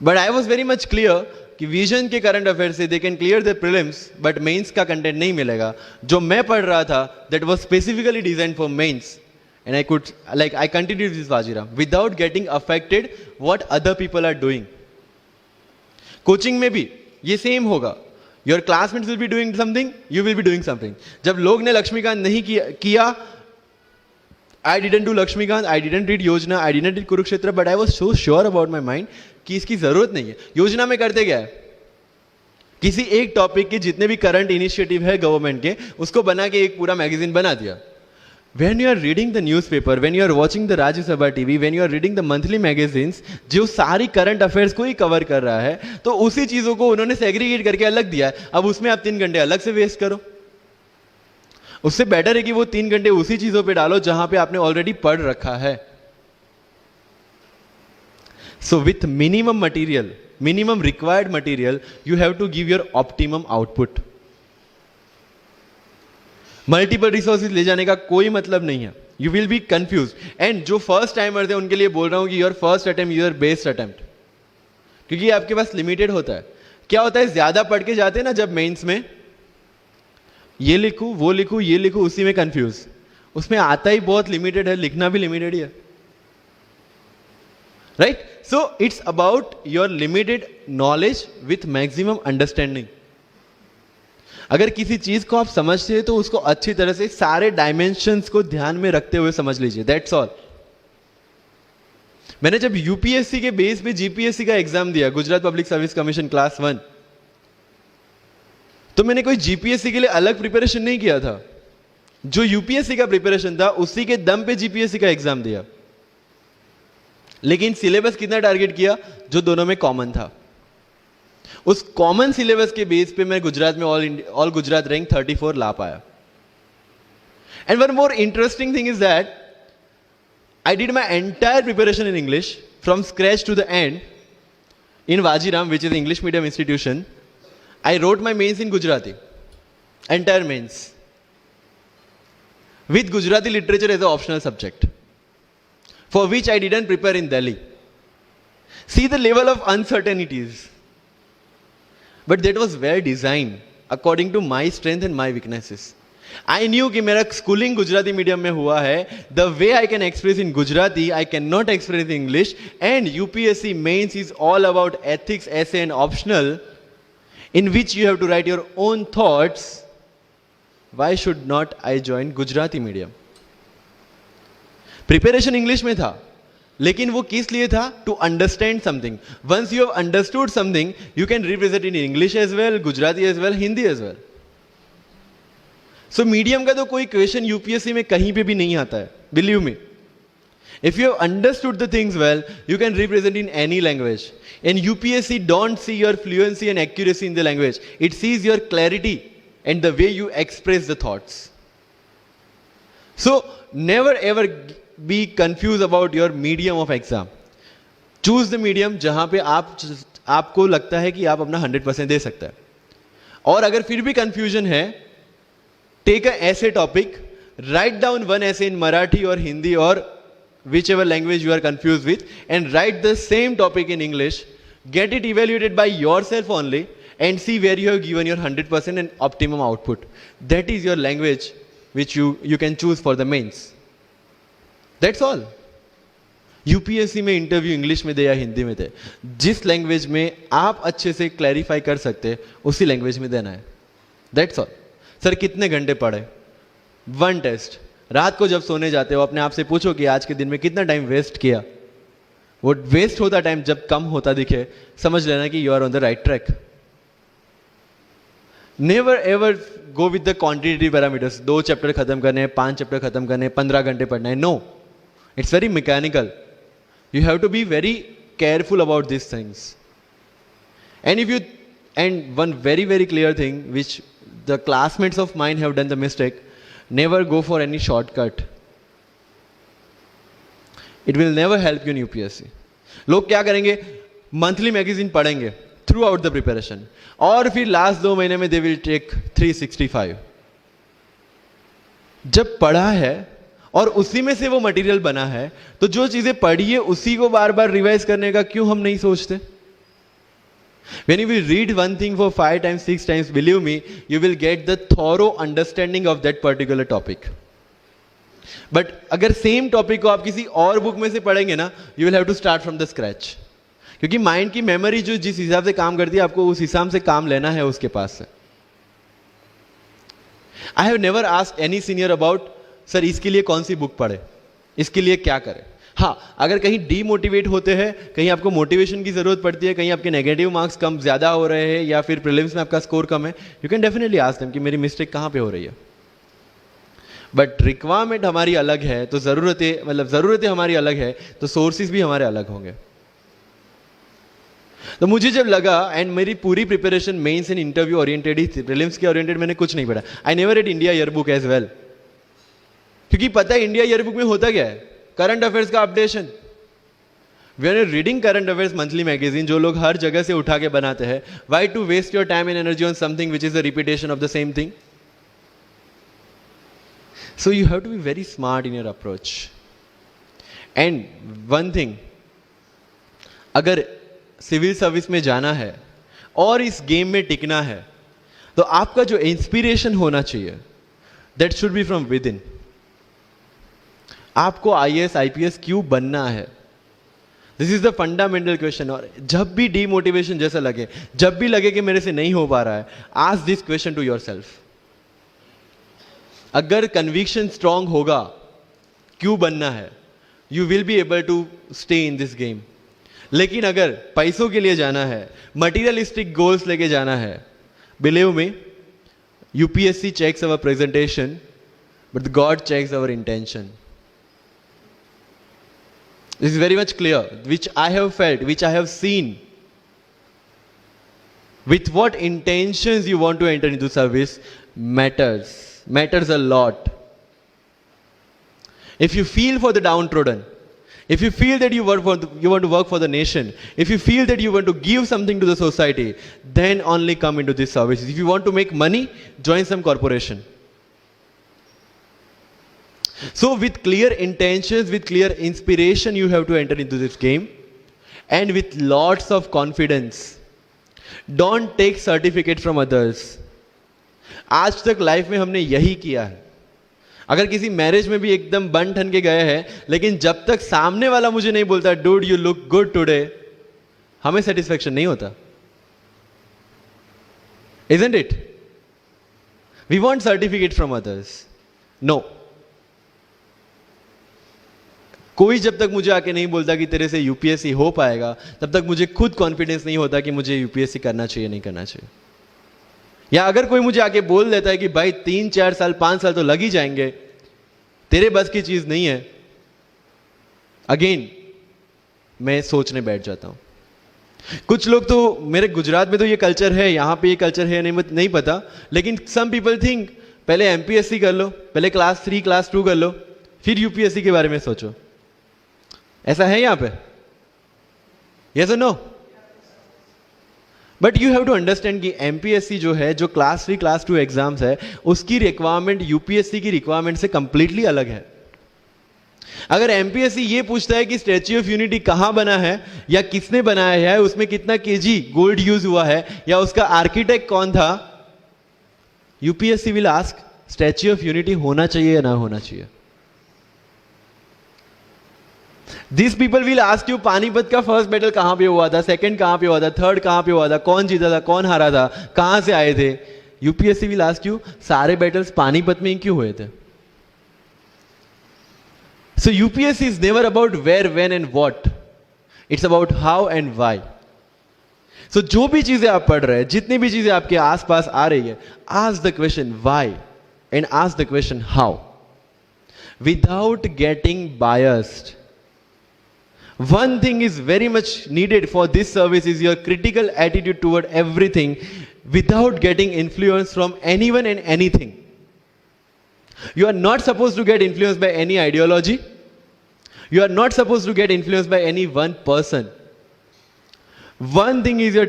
but I was very much clear कि विजन के करंट अफेयर से they can clear the prelims, but mains का कंटेंट नहीं मिलेगा. जो मैं पढ़ रहा था that was specifically design for mains, and I could like I continued this Vajiram without getting affected what other people are doing. Coaching में भी ये सेम होगा. Your classmates will be doing something, you will be doing something. जब लोग ने लक्ष्मीकांत नहीं किया, I didn't do Lakshmikant, I didn't read Yojana, I didn't read Kurukshetra, but I was so sure about my mind कि इसकी जरूरत नहीं है. योजना में करते क्या है, किसी एक टॉपिक के जितने भी करंट इनिशिएटिव है गवर्नमेंट के, उसको बना के एक पूरा मैगजीन बना दिया. When you are reading the newspaper, when you are watching the Rajya Sabha TV, when you are reading the monthly magazines, जो सारी करंट अफेयर्स को ही कवर कर रहा है, तो उसी चीजों को उन्होंने सेग्रीगेट करके अलग दिया है. अब उसमें आप 3 घंटे अलग से वेस्ट करो. उससे बेटर है कि वो 3 घंटे उसी चीजों पे डालो जहां पे आपने ऑलरेडी पढ़ रखा है. So with minimum material, minimum required material, you have to give your optimum output. Multiple resources ले जाने का कोई मतलब नहीं है. You will be confuse. And जो फर्स्ट टाइमर्स है उनके लिए बोल रहा हूं कि your first attempt, your best attempt, क्योंकि आपके पास लिमिटेड होता है. क्या होता है, ज्यादा पढ़ के जाते हैं ना जब मेंस में, ये लिखूं वो लिखूं ये लिखूं, उसी में कंफ्यूज. उसमें आता ही बहुत लिमिटेड है, लिखना भी लिमिटेड ही है. Right? So it's about your limited knowledge with maximum understanding. अगर किसी चीज को आप समझते हैं तो उसको अच्छी तरह से सारे डायमेंशंस को ध्यान में रखते हुए समझ लीजिए. That's all. मैंने जब यूपीएससी के बेस पे जीपीएससी का एग्जाम दिया, Gujarat public service commission class 1, तो मैंने कोई जीपीएससी के लिए अलग प्रिपरेशन नहीं किया था. जो यूपीएससी का प्रिपरेशन था उसी के दम पे जीपीएससी का एग्जाम दिया. लेकिन सिलेबस कितना टारगेट किया, जो दोनों में कॉमन था. उस कॉमन सिलेबस के बेस पे मैं गुजरात में ऑल गुजरात रैंक 34 ला पाया. And one more interesting thing is that I did my entire preparation in English from scratch to the end in Vajiram, which is English medium institution. I wrote my mains in Gujarati, entire mains, with Gujarati literature as an optional subject, for which I didn't prepare in Delhi. See the level of uncertainties. But that was well designed according to my strength and my weaknesses. I knew कि मेरा schooling Gujarati medium में हुआ है. The way I can express in Gujarati, I cannot express in English. And UPSC mains is all about ethics, essay and optional, in which you have to write your own thoughts. Why should not I join Gujarati medium? Preparation English में था, लेकिन वो किस लिए था? To understand something. Once you have understood something, you can represent in English as well, Gujarati as well, Hindi as well. So medium का तो कोई क्वेश्चन यूपीएससी में कहीं पे भी नहीं आता है, believe me. If you have understood the things well, you can represent in any language. And UPSC don't see your fluency and accuracy in the language. It sees your clarity and the way you express the thoughts. So never ever be confused about your medium of exam. Choose the medium जहां पे आपको लगता है कि आप अपना 100% दे सकते हैं. और अगर फिर भी confusion है, take a essay topic, write down one essay in Marathi or Hindi or whichever language you are confused with, and write the same topic in English. Get it evaluated by yourself only and see where you have given your 100% and optimum output. That is your language which you can choose for the mains. That's all. UPSC में interview English में दे या हिंदी में दे, जिस language में आप अच्छे से clarify कर सकते उसी लैंग्वेज में देना है. That's all. सर कितने घंटे पढ़े? One test. रात को जब सोने जाते हो अपने आप से पूछो कि आज के दिन में कितना टाइम वेस्ट किया. वो वेस्ट होता टाइम जब कम होता दिखे, समझ लेना कि you are on the right track. Never ever go with the quantitative parameters. 2 chapter खत्म करने हैं, 5 चैप्टर खत्म करने हैं, 15 घंटे पढ़ना है. No, it's very mechanical. You have to be very careful about these things. And one very, very clear thing which the classmates of mine have done the mistake, never go for any shortcut. It will never help you in UPSC. लोग क्या करेंगे? Monthly magazine पढ़ेंगे through out the preparation, और फिर last 2 महीने में they will take 365. जब पढ़ा है और उसी में से वो मटेरियल बना है, तो जो चीजें पढ़ी है उसी को बार बार रिवाइज करने का क्यों हम नहीं सोचते? When you will read one thing for 5 times, 6 times, believe me, you will get the thorough understanding of that particular topic. But अगर सेम टॉपिक को आप किसी और बुक में से पढ़ेंगे ना, you will have to start from the scratch. क्योंकि माइंड की मेमोरी जो जिस हिसाब से काम करती है, आपको उस हिसाब से काम लेना है उसके पास से. I have never asked any senior about sir इसके लिए कौन सी बुक पढ़े, इसके लिए क्या करें. हाँ, अगर कहीं डीमोटिवेट होते हैं, कहीं आपको मोटिवेशन की जरूरत पड़ती है, कहीं आपके नेगेटिव मार्क्स कम ज्यादा हो रहे हैं या फिर प्रीलिम्स में आपका स्कोर कम है, you can definitely ask them कि मेरी मिस्टेक कहाँ पे हो रही है. बट रिक्वायरमेंट हमारी अलग है, तो जरूरतें हमारी अलग है, तो सोर्सेज भी हमारे अलग होंगे. तो मुझे जब लगा, एंड मेरी पूरी preparation mains and interview oriented ही थी, प्रीलिम्स के ओरिएंटेड मैंने कुछ नहीं पढ़ा. I never read India year book as well, क्योंकि पता है इंडिया ईयर बुक में होता क्या है? करंट अफेयर्स का updation. We are reading current affairs monthly magazine, जो लोग हर जगह से उठा के बनाते हैं. Why to waste your time and energy on something which is the repetition of the same thing? So you have to be very smart in your approach. And one thing, अगर सिविल सर्विस में जाना है और इस game में टिकना है, तो आपका जो इंस्पिरेशन होना चाहिए, that should be from with in. आपको आईएएस आईपीएस क्यों बनना है? This is the fundamental question. और जब भी डीमोटिवेशन जैसा लगे, जब भी लगे कि मेरे से नहीं हो पा रहा है, ask this question to yourself. अगर कन्विक्शन स्ट्रांग होगा क्यों बनना है, you will be able to stay in this game. लेकिन अगर पैसों के लिए जाना है, मटीरियलिस्टिक गोल्स लेके जाना है, believe me, UPSC checks our presentation, but God checks our intention. This is very much clear, which I have felt, which I have seen. With what intentions you want to enter into service matters a lot. If you feel for the downtrodden, if you feel that you want to work for the nation, if you feel that you want to give something to the society, then only come into this service. If you want to make money, join some corporation. So with clear intentions, with clear inspiration, you have to enter into this game, and with lots of confidence. Don't take certificate from others. आज तक life में हमने यही किया है. अगर किसी marriage में भी एकदम बन ठन के गए हैं, लेकिन जब तक सामने वाला मुझे नहीं बोलता dude you look good today, हमें सेटिस्फेक्शन नहीं होता. Isn't it? We want certificate from others. No. कोई जब तक मुझे आके नहीं बोलता कि तेरे से यूपीएससी हो पाएगा, तब तक मुझे खुद कॉन्फिडेंस नहीं होता कि मुझे यूपीएससी करना चाहिए नहीं करना चाहिए. या अगर कोई मुझे आके बोल देता है कि भाई 3, 4 साल, 5 साल तो लग ही जाएंगे, तेरे बस की चीज नहीं है, अगेन मैं सोचने बैठ जाता हूं. कुछ लोग तो, मेरे गुजरात में तो ये कल्चर है, यहां पे ये कल्चर है नहीं पता, लेकिन सम पीपल थिंक पहले एमपीएससी कर लो, पहले क्लास 3 क्लास 2 कर लो, फिर यूपीएससी के बारे में सोचो. ऐसा है यहां पे? यस और no? But you have to understand कि एमपीएससी जो है, जो क्लास 3 क्लास 2 एग्जाम्स है, उसकी रिक्वायरमेंट यूपीएससी की रिक्वायरमेंट से कंप्लीटली अलग है. अगर एमपीएससी ये पूछता है कि स्टैच्यू ऑफ यूनिटी कहां बना है या किसने बनाया है, उसमें कितना केजी गोल्ड यूज हुआ है, या उसका आर्किटेक्ट कौन था, UPSC will ask statue of unity होना चाहिए या ना होना चाहिए. This people will ask you Panipat का फर्स्ट बैटल कहां पे हुआ था, सेकंड कहां पे हुआ था, थर्ड कहां पे हुआ था, कौन जीता था, कौन हारा था, कहां से आए थे. यूपीएससी विल आस्क यू सारे बैटल्स पानीपत में ही क्यों हुए थे. So UPSC is never about where, when and what. It's about how and why. So जो भी चीजें आप पढ़ रहे हैं, जितनी भी चीजें आपके आसपास आ रही है, ask the question why and ask the question how. Without getting biased. One thing is very much needed for this service is your critical attitude toward everything without getting influence from anyone and anything. You are not supposed to get influenced by any ideology. You are not supposed to get influenced by any one person. One thing is your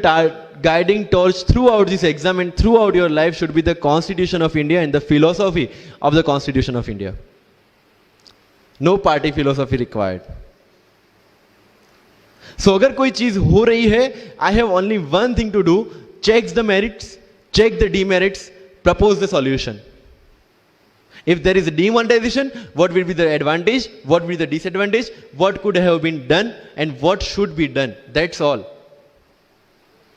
guiding torch throughout this exam and throughout your life should be the Constitution of India and the philosophy of the Constitution of India. No party philosophy required. So अगर कोई चीज हो रही है, I have only one thing to do: check the merits, check the demerits, propose the solution. If there is a demonetization, what will be the advantage, what will be the disadvantage, what could have been done and what should be done. That's all.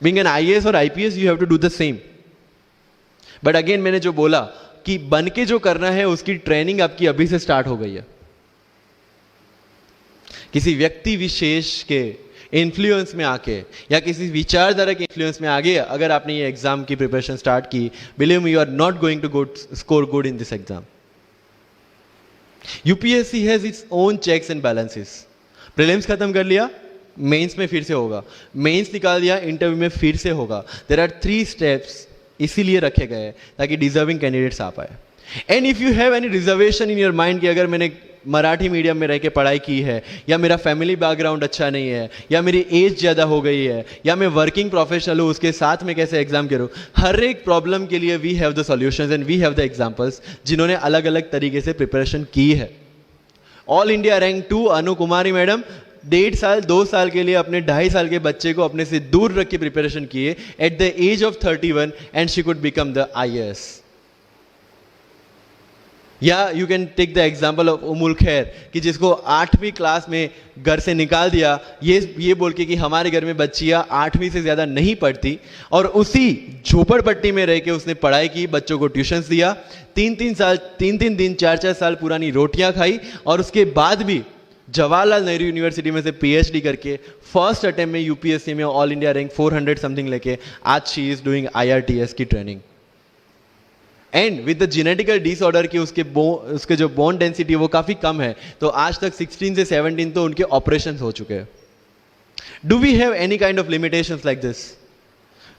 Being an IAS or IPS, you have to do the same. But again मैंने जो बोला कि बन के जो करना है उसकी ट्रेनिंग आपकी अभी से स्टार्ट हो गई है. किसी व्यक्ति विशेष के इन्फ्लुएंस में आके या किसी विचारधारा के इन्फ्लुएंस में आगे अगर आपने ये एग्जाम की प्रिपरेशन स्टार्ट की, believe me, you are not going to score good in this exam. UPSC has its own checks and balances. Prelims खत्म कर लिया, मेंस में फिर से होगा, मेंस निकाल दिया, इंटरव्यू में फिर से होगा. देयर आर 3 स्टेप्स इसीलिए रखे गए ताकि डिजर्विंग कैंडिडेट्स आ पाए. And if you have any reservation in your mind कि अगर मैंने मराठी मीडियम में रह के पढ़ाई की है, या मेरा फैमिली बैकग्राउंड अच्छा नहीं है, या मेरी एज ज़्यादा हो गई है, या मैं वर्किंग प्रोफेशनल हूँ, उसके साथ में कैसे एग्जाम करूँ, हर एक प्रॉब्लम के लिए we have the solutions and we have the examples जिन्होंने अलग अलग तरीके से प्रिपरेशन की है. All India rank 2 Anu Kumari madam 1.5 साल 2 साल के लिए अपने 2.5 साल के बच्चे को अपने से दूर रख के प्रिपरेशन किए at the age of 31 and she could become the IAS. या you can take the example of Ummul Kher कि जिसको 8वीं क्लास में घर से निकाल दिया ये बोल के कि हमारे घर में बच्चियां 8वीं से ज्यादा नहीं पढ़ती, और उसी झोपड़पट्टी में रह के उसने पढ़ाई की, बच्चों को ट्यूशंस दिया, 3 दिन 4 साल पुरानी रोटियां खाई, और उसके बाद भी जवाहरलाल नेहरू यूनिवर्सिटी में से PhD करके फर्स्ट अटेम्प्ट में यूपीएससी में ऑल इंडिया रैंक 400 समथिंग लेके आज शी इज डूइंग IRTS की training. And with the genetical disorder की उसके जो बोन डेंसिटी वो काफी कम है, तो आज तक 16 से 17 तो उनके ऑपरेशन हो चुके हैं. Do we have any kind of limitations like this?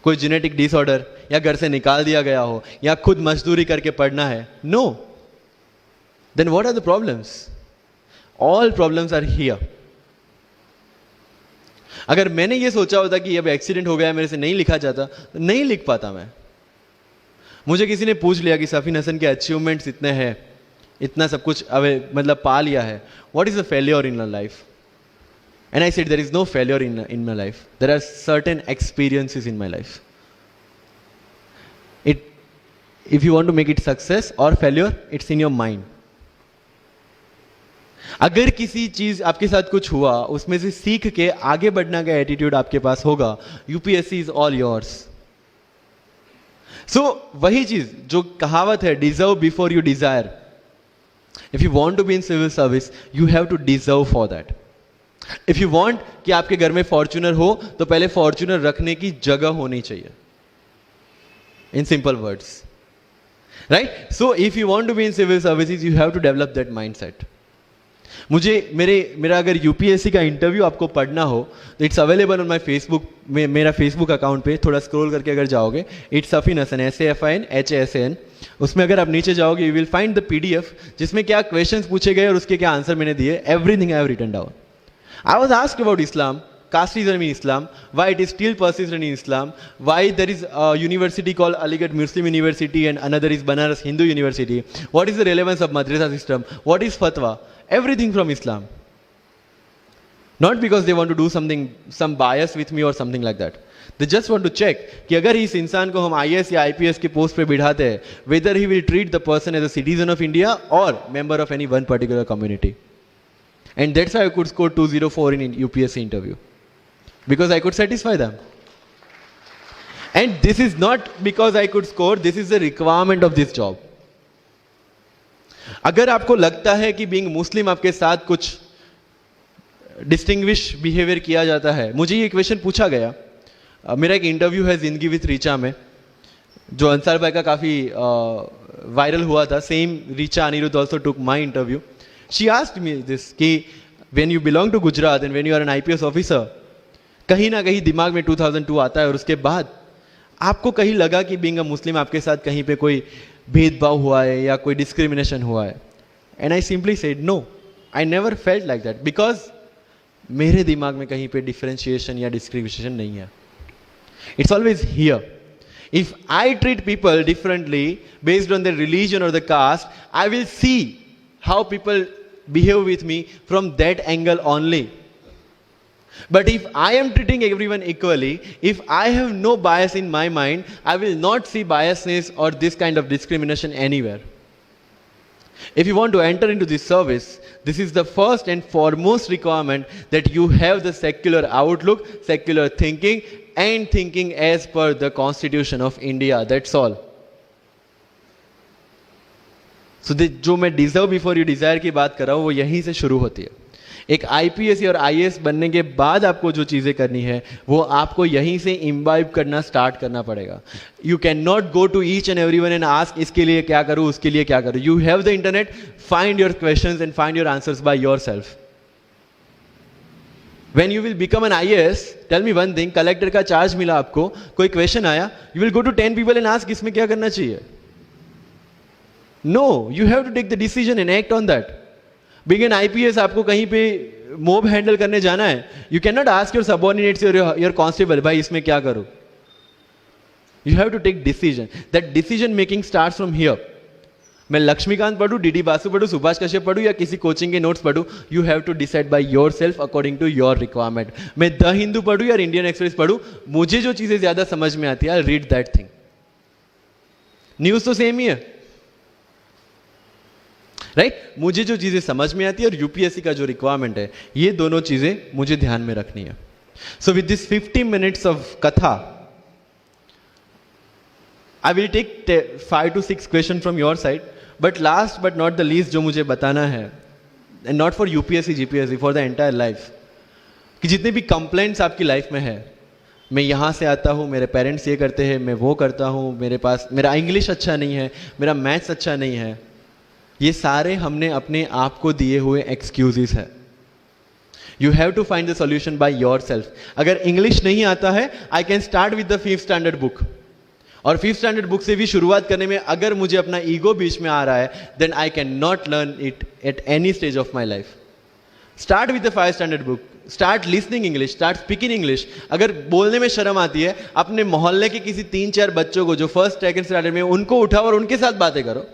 कोई जेनेटिक डिसऑर्डर या घर से निकाल दिया गया हो या खुद मजदूरी करके पढ़ना है? No. Then what are the problems? All problems are here. अगर मैंने ये सोचा होता कि अब एक्सीडेंट हो गया, मेरे से नहीं लिखा जाता, तो नहीं लिख पाता मैं. मुझे किसी ने पूछ लिया कि सफीन हसन के अचीवमेंट्स इतने हैं, इतना सब कुछ मतलब पा लिया है, what is the failure in your life? And I said there is no failure in my life, there are certain experiences in my life. If you want to make it success और failure, it's in your mind. अगर किसी चीज आपके साथ कुछ हुआ, उसमें से सीख के आगे बढ़ने का एटीट्यूड आपके पास होगा, UPSC is all yours. So वही चीज जो कहावत है, deserve before you desire. If you want to be in civil service, you have to deserve for that. If you want कि आपके घर में फॉर्च्यूनर हो, तो पहले फॉर्च्यूनर रखने की जगह होनी चाहिए. In simple words, right? So if you want to be in civil services, you have to develop that mindset. मेरा अगर यूपीएससी का इंटरव्यू आपको पढ़ना हो तो it's available on my Facebook में, मेरा फेसबुक अकाउंट पे थोड़ा स्क्रॉल करके अगर जाओगे, it's Safin Hasan, SAFIN HASAN, उसमें अगर आप नीचे जाओगे you will find the PDF जिसमें क्या क्वेश्चंस पूछे गए और उसके क्या आंसर मैंने दिए, everything I have written down. I was asked about Islam, casteism in Islam, why it is still persistent in Islam, why there is a university called Aligarh Muslim University and another is Banaras Hindu University, what is the relevance of madrasa system, what is fatwa, everything from Islam. Not because they want to do something, some bias with me or something like that. They just want to check कि अगर इस इंसान को हम IAS या IPS के post पे बिठाते हैं, whether he will treat the person as a citizen of India or member of any one particular community. And that's why I could score 204 in UPSC interview. Because I could satisfy them. And this is not because I could score, this is the requirement of this job. अगर आपको लगता है कि being मुस्लिम आपके साथ कुछ distinguish behaviour किया जाता है, मुझे ये क्वेश्चन पूछा गया. मेरा एक इंटरव्यू है जिंदगी विथ रीचा में, जो अंसार भाई का काफ़ी वायरल हुआ था. Same Richa Anirudh also took my interview. She asked me this कि when you belong to Gujarat and when you are an IPS officer, कहीं ना कहीं दिमाग में 2002 आता है और उसके बाद आपको कहीं लगा कि बीइंग अ मुस्लिम आपके साथ कहीं पे कोई भेदभाव हुआ है या कोई डिस्क्रिमिनेशन हुआ है. And I simply said no, I never felt like that, because मेरे दिमाग में कहीं पे डिफरेंशिएशन या डिस्क्रिमिनेशन नहीं है. It's always here. If I treat people differently based on the religion और the caste, I will see how people behave with me from that angle only. But if I am treating everyone equally, if I have no bias in my mind, I will not see biasness or this kind of discrimination anywhere. If you want to enter into this service, this is the first and foremost requirement that you have the secular outlook, secular thinking, and thinking as per the Constitution of India. That's all. So जो मैं deserve before you desire की बात कर रहा हूँ वो यहीं से शुरू होती है. एक IPS और IAS बनने के बाद आपको जो चीज़ें करनी है वो आपको यहीं से इम्बाइब करना स्टार्ट करना पड़ेगा. You can not go to each and everyone and ask इसके लिए क्या करूँ, उसके लिए क्या करूँ. You have the internet, find your questions and find your answers by yourself. When you will become an IAS, tell me one thing, collector का charge मिला आपको, कोई क्वेश्चन आया, you will go to 10 people and ask इसमें क्या करना चाहिए. No, you have to take the decision and act on that. Being an IPS आपको कहीं पे मोब हैंडल करने जाना है, you can not ask your subordinates your constable भाई इसमें क्या करूं. You have to take decision. That decision making starts from here. मैं लक्ष्मीकांत पढ़ूं, DD बासु पढ़ूं, सुभाष कश्यप पढ़ूं या किसी कोचिंग के नोट्स पढ़ूं, you have to decide by your self according to your requirement. मैं द हिंदू पढ़ूं या इंडियन एक्सप्रेस पढ़ूं, मुझे जो चीजें ज्यादा समझ में आती है I read that thing. News तो सेम ही है, राइट. मुझे जो चीजें समझ में आती है और यूपीएससी का जो रिक्वायरमेंट है, ये दोनों चीजें मुझे ध्यान में रखनी है. So with this 50 minutes of कथा, I will take 5 to 6 question from your side. But last but not the least जो मुझे बताना है, and not for UPSC GPSC, for the entire life, कि जितने भी कंप्लेंट्स आपकी लाइफ में है, मैं यहाँ से आता हूँ, मेरे पेरेंट्स ये करते हैं, मैं वो करता हूँ, मेरा इंग्लिश अच्छा नहीं है, मेरा मैथ्स अच्छा नहीं है, ये सारे हमने अपने आप को दिए हुए एक्सक्यूजेस हैं. You have to find the solution by yourself. अगर इंग्लिश नहीं आता है, I can start with the 5th standard book. और 5th standard बुक से भी शुरुआत करने में अगर मुझे अपना ईगो बीच में आ रहा है, then I can not learn it at any stage of my life. Start with the 5th standard book. Start listening English, start speaking English. अगर बोलने में शर्म आती है, अपने मोहल्ले के किसी 3-4 बच्चों को जो 1st, 2nd standard में, उनको उठाओ और उनके साथ बातें करो.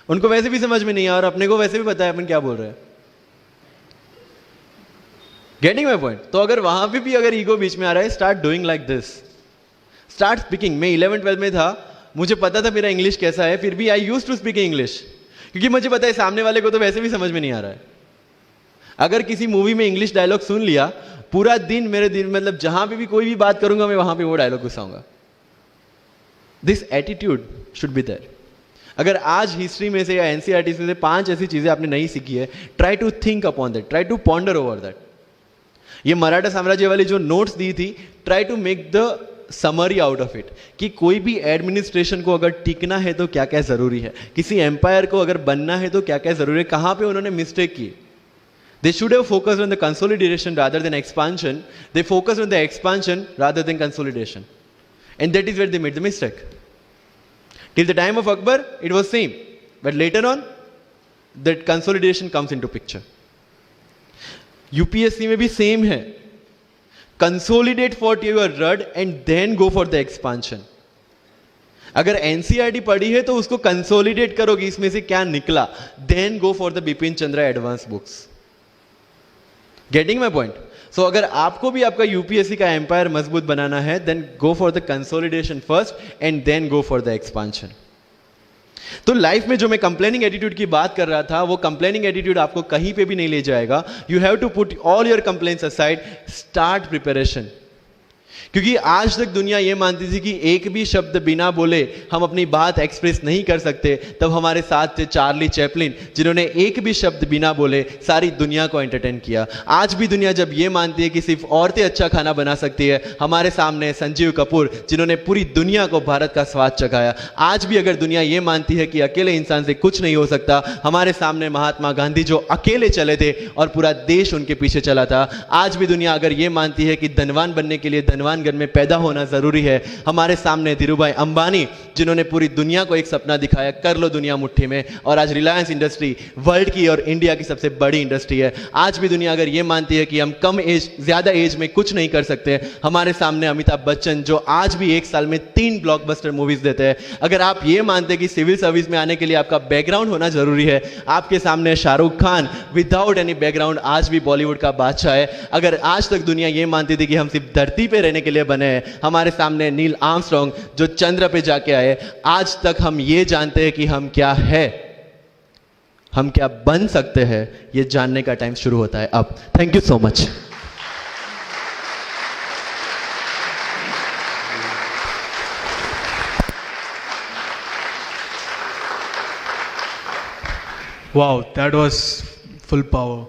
उनको वैसे भी समझ में नहीं आ, और अपने को वैसे भी पता है अपन क्या बोल रहे हैं. Getting my point. तो अगर वहां पे भी अगर ईगो बीच में आ रहा है, start doing like this. Start speaking. मैं 11th-12th में था, मुझे पता था मेरा इंग्लिश कैसा है, फिर भी I used to speak English, क्योंकि मुझे पता है सामने वाले को तो वैसे भी समझ में नहीं आ रहा है. अगर किसी मूवी में इंग्लिश डायलॉग सुन लिया, पूरा दिन मेरे दिन मतलब जहां पे भी कोई भी बात करूंगा मैं वहां पे वो डायलॉग घुसाऊंगा. This attitude should be there. अगर आज हिस्ट्री में से या एनसीईआरटी से 5 ऐसी चीजें आपने नहीं सीखी है, try to think upon that, try to ponder over that. ये मराठा साम्राज्य वाली जो नोट्स दी थी, try to make the summary out of it कि कोई भी एडमिनिस्ट्रेशन को अगर टिकना है तो क्या क्या जरूरी है, किसी एम्पायर को अगर बनना है तो क्या क्या जरूरी है, कहां पे उन्होंने मिस्टेक की. They should have focused on the consolidation rather than expansion. They focused on the expansion rather than consolidation. And that is where they made the mistake. Till the time of Akbar, it was same. But later on, that consolidation comes into picture. UPSC में भी same है. Consolidate what you have read and then go for the expansion. अगर NCERT पढ़ी है तो उसको consolidate करोगे, इसमें से क्या निकला, then go for the Bipin Chandra advance books. Getting my point? So अगर आपको भी आपका यूपीएससी का एम्पायर मजबूत बनाना है, then go for the consolidation first and then go for the expansion. तो लाइफ में जो मैं कंप्लेनिंग एटीट्यूड की बात कर रहा था, वो कंप्लेनिंग एटीट्यूड आपको कहीं पे भी नहीं ले जाएगा. You have to put all your complaints aside, start preparation. क्योंकि आज तक दुनिया यह मानती थी कि एक भी शब्द बिना बोले हम अपनी बात एक्सप्रेस नहीं कर सकते. तब हमारे साथ थे चार्ली चैपलिन, जिन्होंने एक भी शब्द बिना बोले सारी दुनिया को एंटरटेन किया. आज भी दुनिया जब यह मानती है कि सिर्फ औरतें अच्छा खाना बना सकती है, हमारे सामने संजीव कपूर, जिन्होंने पूरी दुनिया को भारत का स्वाद चखाया. आज भी अगर दुनिया यह मानती है कि अकेले इंसान से कुछ नहीं हो सकता, हमारे सामने महात्मा गांधी जो अकेले चले थे और पूरा देश उनके पीछे चला था. आज भी दुनिया अगर यह मानती है कि धनवान बनने के लिए धनवान घर में पैदा होना जरूरी है, हमारे सामने धीरूभाई अंबानी, जिन्होंने पूरी दुनिया को एक सपना दिखाया, कर लो दुनिया मुट्ठी में. और आज रिलायंस इंडस्ट्री वर्ल्ड की और इंडिया की सबसे बड़ी इंडस्ट्री है. आज भी दुनिया अगर यह मानती है कि हम कम एज, ज्यादा एज में कुछ नहीं कर सकते, हमारे सामने अमिताभ बच्चन, जो आज भी एक साल में 3 ब्लॉकबस्टर मूवीज देते हैं. अगर आप ये मानते हैं कि सिविल सर्विस में आने के लिए आपका बैकग्राउंड होना जरूरी है, आपके सामने Shahrukh Khan without any background आज भी बॉलीवुड का बादशाह है. अगर आज तक दुनिया ये मानती थी कि हम सिर्फ धरती पे रहने के लिए बने हैं, हमारे सामने नील आर्मस्ट्रॉन्ग जो चंद्र पे जाके आए, आज तक हम ये जानते हैं कि हम क्या है, हम क्या बन सकते हैं, ये जानने का टाइम शुरू होता है अब. Thank you so much. Wow, that was full power.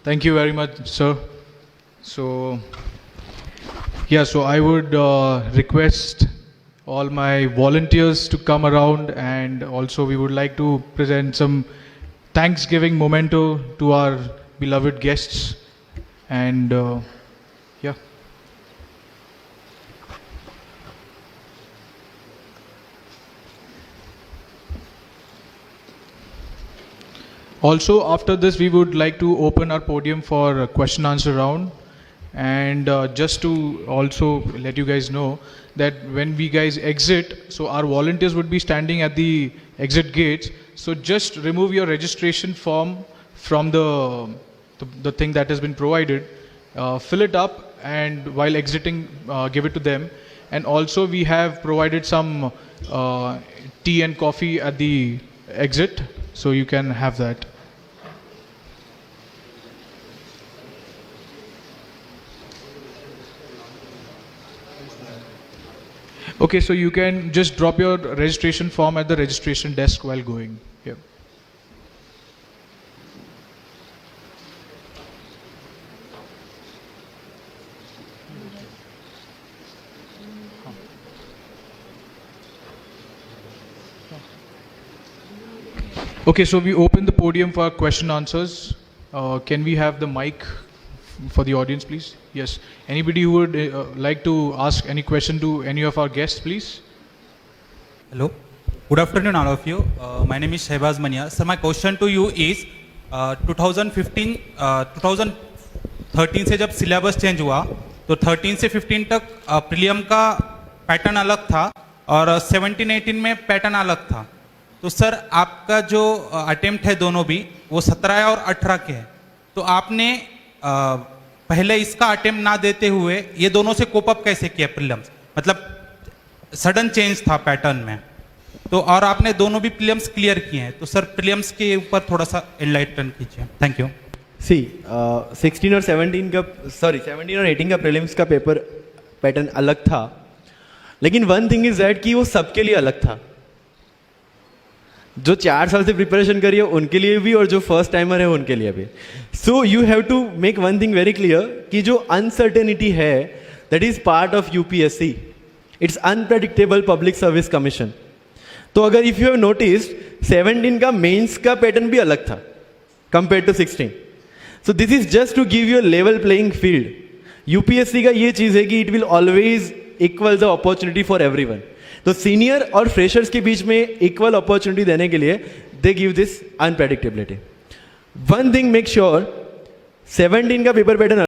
Thank you very much, sir. So, yeah, so I would request all my volunteers to come around, and also we would like to present some Thanksgiving memento to our beloved guests. And yeah. Also, after this, we would like to open our podium for a question answer round. And just to also let you guys know that when we guys exit, so our volunteers would be standing at the exit gates. So just remove your registration form from the thing that has been provided, fill it up, and while exiting, give it to them. And also we have provided some tea and coffee at the exit, so you can have that. Okay, so you can just drop your registration form at the registration desk while going. Yeah. Okay, so we open the podium for question answers. Can we have the mic for the audience, please? Yes. Anybody who would like to ask any question to any of our guests, please? Hello. Good afternoon, all of you. My name is Shehbaz Mania. So my question to you is, 2013 से जब syllabus change हुआ, तो 13 से 15 तक prelim का pattern अलग था और 17-18 में पैटर्न अलग था. तो सर आपका जो अटेम्प्ट है दोनों भी, वो 17 और 18 के हैं. तो आपने पहले इसका अटेम्प्ट ना देते हुए ये दोनों से कोप अप कैसे किया प्रीलिम्स? मतलब सडन चेंज था पैटर्न में, तो और आपने दोनों भी प्रीलिम्स क्लियर किए हैं. तो सर प्रीलिम्स के ऊपर थोड़ा सा एनलाइटन कीजिए. Thank you. 16 और 17 का, सॉरी 17 और 18 का प्रीलिम्स का पेपर पैटर्न अलग था, लेकिन वन थिंग इज दैट कि वो सबके लिए अलग था. जो 4 साल से प्रिपरेशन करी है उनके लिए भी और जो फर्स्ट टाइमर है उनके लिए भी. So you have to make one thing very clear कि जो अनसर्टेनिटी है that is part of UPSC. It's unpredictable public service commission. तो अगर इफ यू हैव नोटिस्ड 17 का मेंस का पैटर्न भी अलग था compare to 16। So this is just to give you a level playing field. UPSC का ये चीज है कि it will always equal the opportunity for everyone. तो सीनियर और फ्रेशर्स के बीच में इक्वल अपॉर्चुनिटी देने के लिए they give this unpredictability. One thing make sure, 17 का पेपर पैटर्न